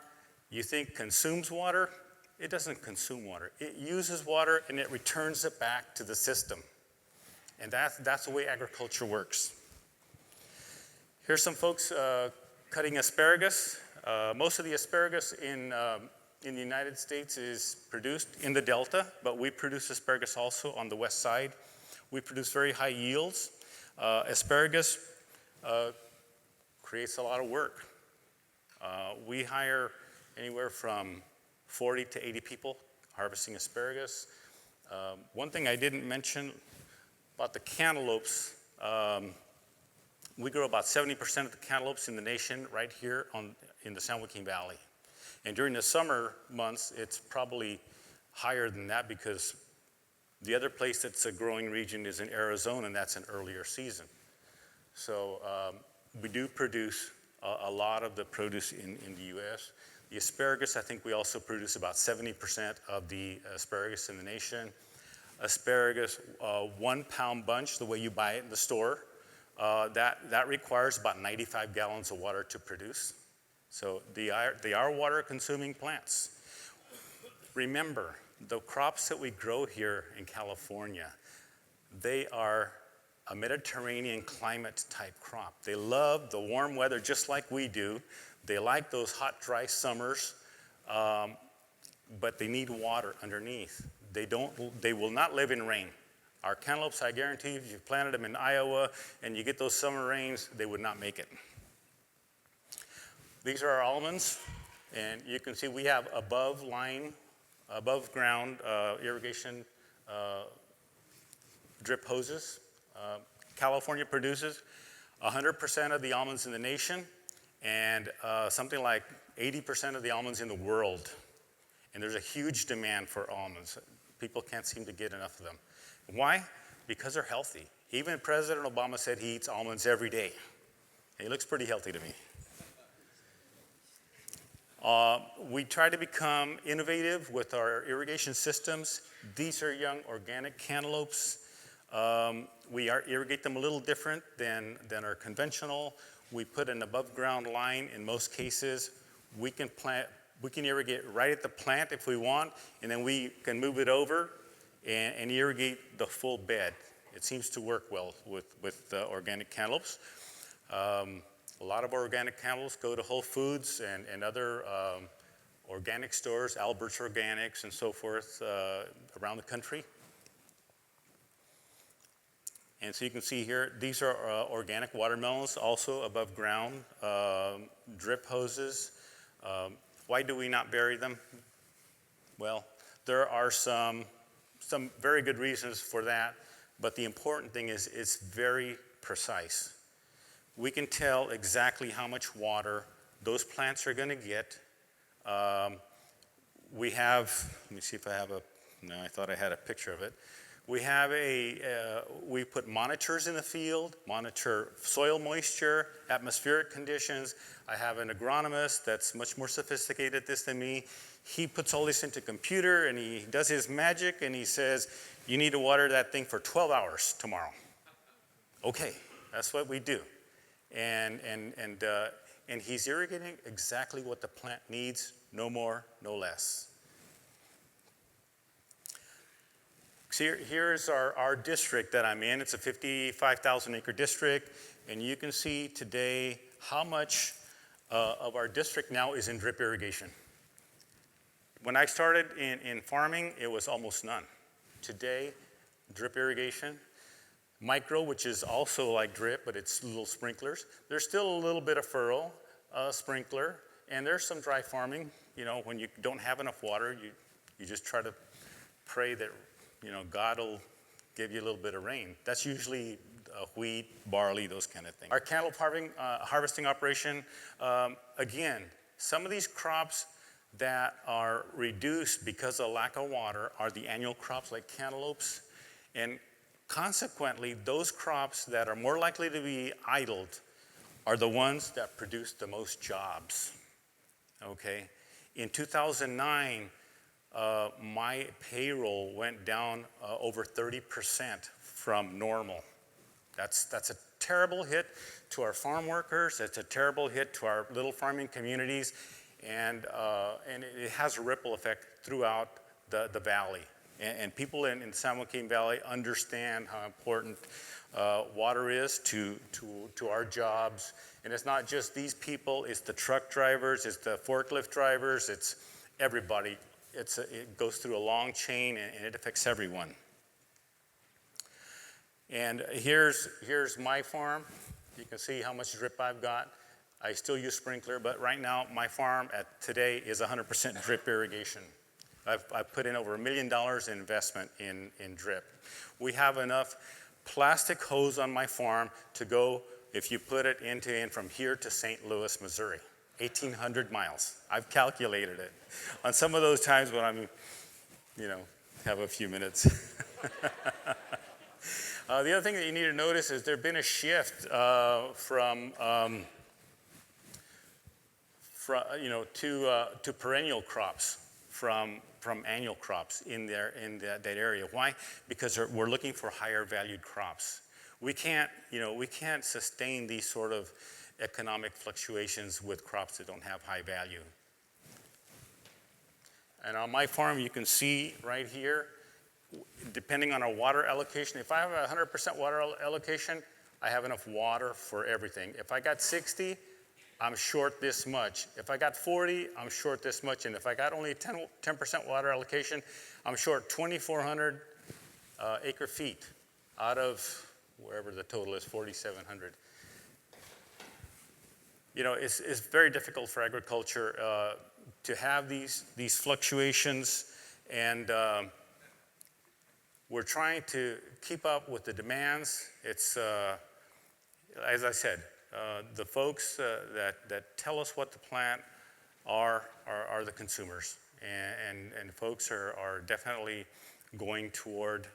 you think, consumes water? It doesn't consume water. It uses water and it returns it back to the system. And that's the way agriculture works. Here's some folks cutting asparagus. Most of the asparagus in the United States is produced in the Delta, but we produce asparagus also on the west side. We produce very high yields. Asparagus creates a lot of work. We hire anywhere from 40 to 80 people harvesting asparagus. One thing I didn't mention about the cantaloupes, we grow about 70% of the cantaloupes in the nation right here in the San Joaquin Valley. And during the summer months, it's probably higher than that because the other place that's a growing region is in Arizona, and that's an earlier season. So we do produce a lot of the produce in the U.S. The asparagus, I think we also produce about 70% of the asparagus in the nation. Asparagus, 1 pound bunch, the way you buy it in the store, that requires about 95 gallons of water to produce. So they are water consuming plants. Remember, the crops that we grow here in California, they are a Mediterranean climate type crop. They love the warm weather just like we do. They like those hot, dry summers, but they need water underneath. They will not live in rain. Our cantaloupes, I guarantee you, if you planted them in Iowa and you get those summer rains, they would not make it. These are our almonds, and you can see we have above ground irrigation drip hoses. California produces 100% of the almonds in the nation and something like 80% of the almonds in the world. And there's a huge demand for almonds. People can't seem to get enough of them. Why? Because they're healthy. Even President Obama said he eats almonds every day. He looks pretty healthy to me. We try to become innovative with our irrigation systems. These are young organic cantaloupes. We irrigate them a little different than our conventional. We put an above ground line in most cases. We can irrigate right at the plant if we want, and then we can move it over and irrigate the full bed. It seems to work well with organic cantaloupes. A lot of organic cantaloupes go to Whole Foods and other organic stores, Albert's Organics and so forth around the country. And so you can see here, these are organic watermelons, also above ground, drip hoses. Why do we not bury them? Well, there are some very good reasons for that, but the important thing is it's very precise. We can tell exactly how much water those plants are going to get. We have, let me see if I have no, I thought I had a picture of it. We put monitors in the field, monitor soil moisture, atmospheric conditions. I have an agronomist that's much more sophisticated at this than me. He puts all this into a computer and he does his magic and he says, you need to water that thing for 12 hours tomorrow. Okay, that's what we do. And he's irrigating exactly what the plant needs, no more, no less. So here's our district that I'm in. It's a 55,000 acre district, and you can see today how much of our district now is in drip irrigation. When I started in farming, it was almost none. Today, drip irrigation, micro, which is also like drip, but it's little sprinklers. There's still a little bit of furrow sprinkler, and there's some dry farming. You know, when you don't have enough water, you just try to pray that, you know, God will give you a little bit of rain. That's usually wheat, barley, those kind of things. Our cantaloupe harvesting operation, again, some of these crops that are reduced because of lack of water are the annual crops like cantaloupes. And consequently, those crops that are more likely to be idled are the ones that produce the most jobs, okay? In 2009, my payroll went down over 30% from normal. That's a terrible hit to our farm workers. It's a terrible hit to our little farming communities, and it has a ripple effect throughout the valley. And people in San Joaquin Valley understand how important water is to our jobs. And it's not just these people, it's the truck drivers, it's the forklift drivers, it's everybody. It goes through a long chain and it affects everyone. And here's my farm. You can see how much drip I've got. I still use sprinkler, but right now my farm today is 100% drip irrigation. I've put in over $1 million in investment in drip. We have enough plastic hose on my farm to go, if you put it in from here to St. Louis, Missouri, 1,800 miles. I've calculated it. On some of those times when I'm, have a few minutes. The other thing that you need to notice is there's been a shift from to perennial crops from annual crops in that area. Why? Because we're looking for higher valued crops. We can't sustain these sort of economic fluctuations with crops that don't have high value. And on my farm, you can see right here, depending on our water allocation, if I have 100% water allocation, I have enough water for everything. If I got 60, I'm short this much. If I got 40, I'm short this much. And if I got only 10% water allocation, I'm short 2,400 acre feet out of wherever the total is, 4,700. It's very difficult for agriculture to have these fluctuations, and we're trying to keep up with the demands. It's, as I said, the folks that tell us what to plant are the consumers, and folks are definitely going toward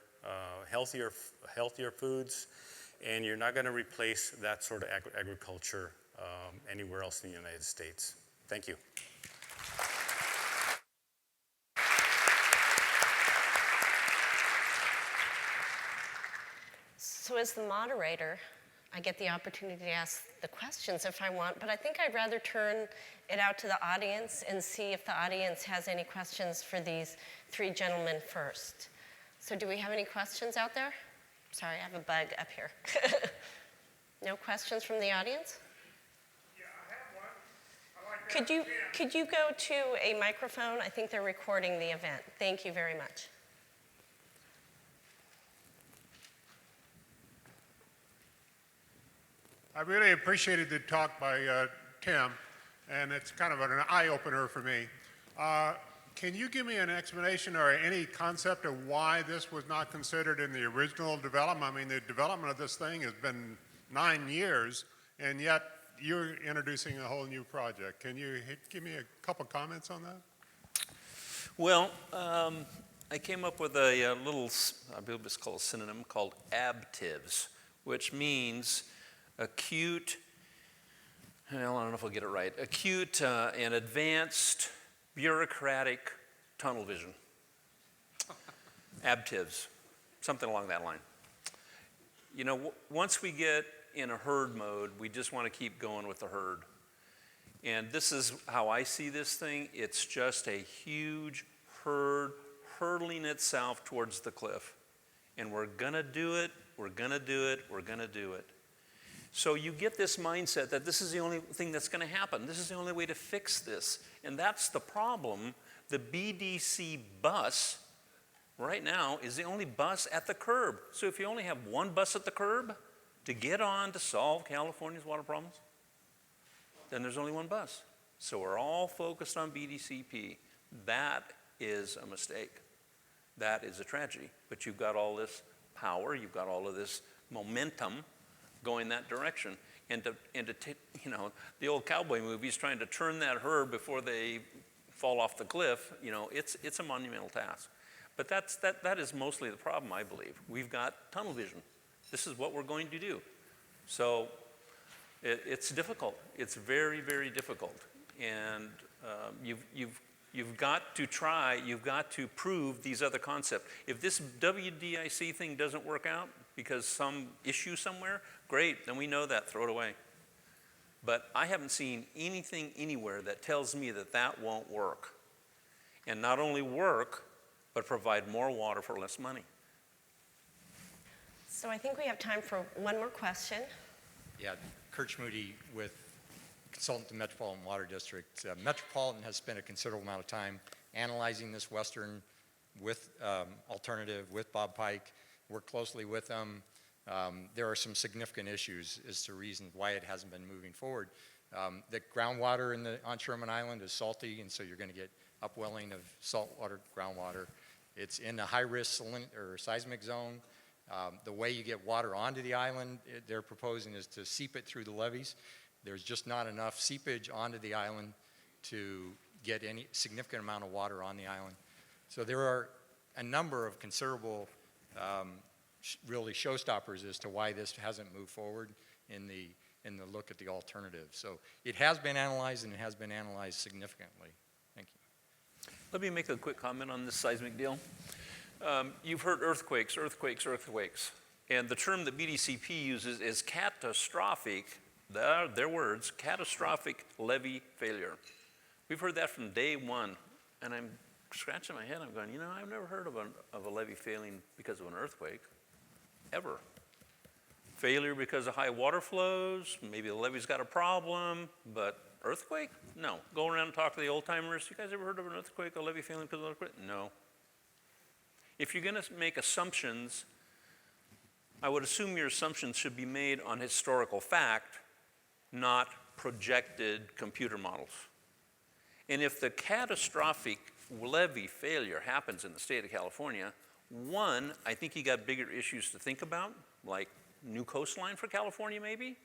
healthier foods, and you're not going to replace that sort of agriculture anywhere else in the United States. Thank you. So as the moderator, I get the opportunity to ask the questions if I want, but I think I'd rather turn it out to the audience and see if the audience has any questions for these three gentlemen first. So do we have any questions out there? Sorry, I have a bug up here. No questions from the audience? Yeah, I have one. I like that. Could you go to a microphone? I think they're recording the event. Thank you very much. I really appreciated the talk by Tim, and it's kind of an eye-opener for me. Can you give me an explanation or any concept of why this was not considered in the original development? I mean, the development of this thing has been 9 years, and yet you're introducing a whole new project. Can you give me a couple comments on that? Well, I came up with a little, I believe it's called a synonym, called ABTIVs, which means acute, well, I don't know if I'll get it right, acute and advanced bureaucratic tunnel vision. ABTIVs, something along that line. Once we get in a herd mode, we just want to keep going with the herd. And this is how I see this thing. It's just a huge herd hurtling itself towards the cliff. And we're gonna do it, we're gonna do it, we're gonna do it. So you get this mindset that this is the only thing that's going to happen. This is the only way to fix this. And that's the problem. The BDC bus right now is the only bus at the curb. So if you only have one bus at the curb to get on to solve California's water problems, then there's only one bus. So we're all focused on BDCP. That is a mistake. That is a tragedy. But you've got all this power, you've got all of this momentum going that direction, and the old cowboy movies trying to turn that herd before they fall off the cliff. It's a monumental task. But that is mostly the problem, I believe. We've got tunnel vision. This is what we're going to do. So it's difficult. It's very, very difficult, and you've got to try. You've got to prove these other concepts. If this WDIC thing doesn't work out because some issue somewhere, great, then we know that, throw it away. But I haven't seen anything anywhere that tells me that won't work. And not only work, but provide more water for less money. So I think we have time for one more question. Yeah, Kurt Schmoody with consultant to Metropolitan Water District. Metropolitan has spent a considerable amount of time analyzing this Western with alternative, with Bob Pike, worked closely with them. There are some significant issues as to reasons why it hasn't been moving forward. The groundwater on Sherman Island is salty, and so you're going to get upwelling of saltwater groundwater. It's in a high-risk seismic zone. The way you get water onto the island, they're proposing is to seep it through the levees. There's just not enough seepage onto the island to get any significant amount of water on the island. So there are a number of considerable, really showstoppers as to why this hasn't moved forward in the look at the alternative. So it has been analyzed, and it has been analyzed significantly. Thank you. Let me make a quick comment on this seismic deal. You've heard earthquakes. And the term that BDCP uses is catastrophic, their words, catastrophic levee failure. We've heard that from day one. And I'm scratching my head. I'm going, I've never heard of a levee failing because of an earthquake, ever. Failure because of high water flows, maybe the levee's got a problem, but earthquake? No. Go around and talk to the old timers. You guys ever heard of an earthquake, a levee failing because of an earthquake? No. If you're going to make assumptions, I would assume your assumptions should be made on historical fact, not projected computer models. And if the catastrophic levee failure happens in the state of California, one, I think you got bigger issues to think about, like new coastline for California maybe?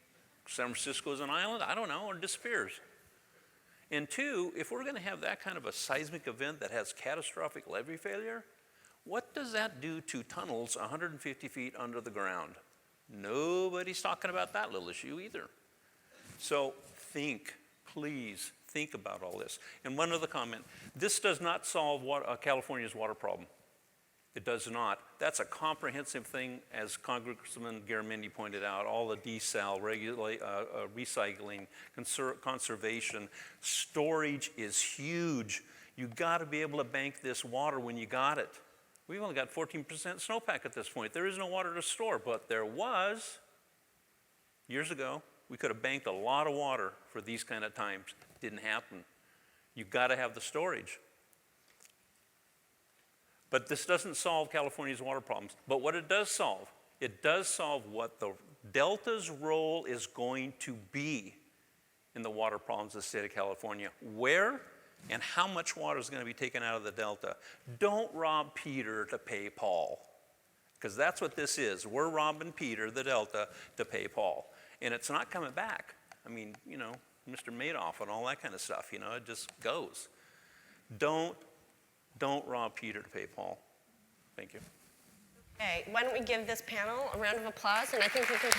San Francisco is an island, I don't know, or disappears. And two, if we're going to have that kind of a seismic event that has catastrophic levee failure, what does that do to tunnels 150 feet under the ground? Nobody's talking about that little issue either. So please think about all this. And one other comment, this does not solve California's water problem. It does not. That's a comprehensive thing, as Congressman Garamendi pointed out, all the desal, recycling, conservation, storage is huge. You got to be able to bank this water when you got it. We've only got 14% snowpack at this point. There is no water to store, but there was years ago. We could have banked a lot of water for these kind of times. Didn't happen. You've got to have the storage. But this doesn't solve California's water problems. But what it does solve what the Delta's role is going to be in the water problems of the state of California. Where and how much water is going to be taken out of the Delta. Don't rob Peter to pay Paul, because that's what this is. We're robbing Peter, the Delta, to pay Paul. And it's not coming back. I mean, Mr. Madoff and all that kind of stuff, it just goes. Don't rob Peter to pay Paul. Thank you. Okay, why don't we give this panel a round of applause, and I think we can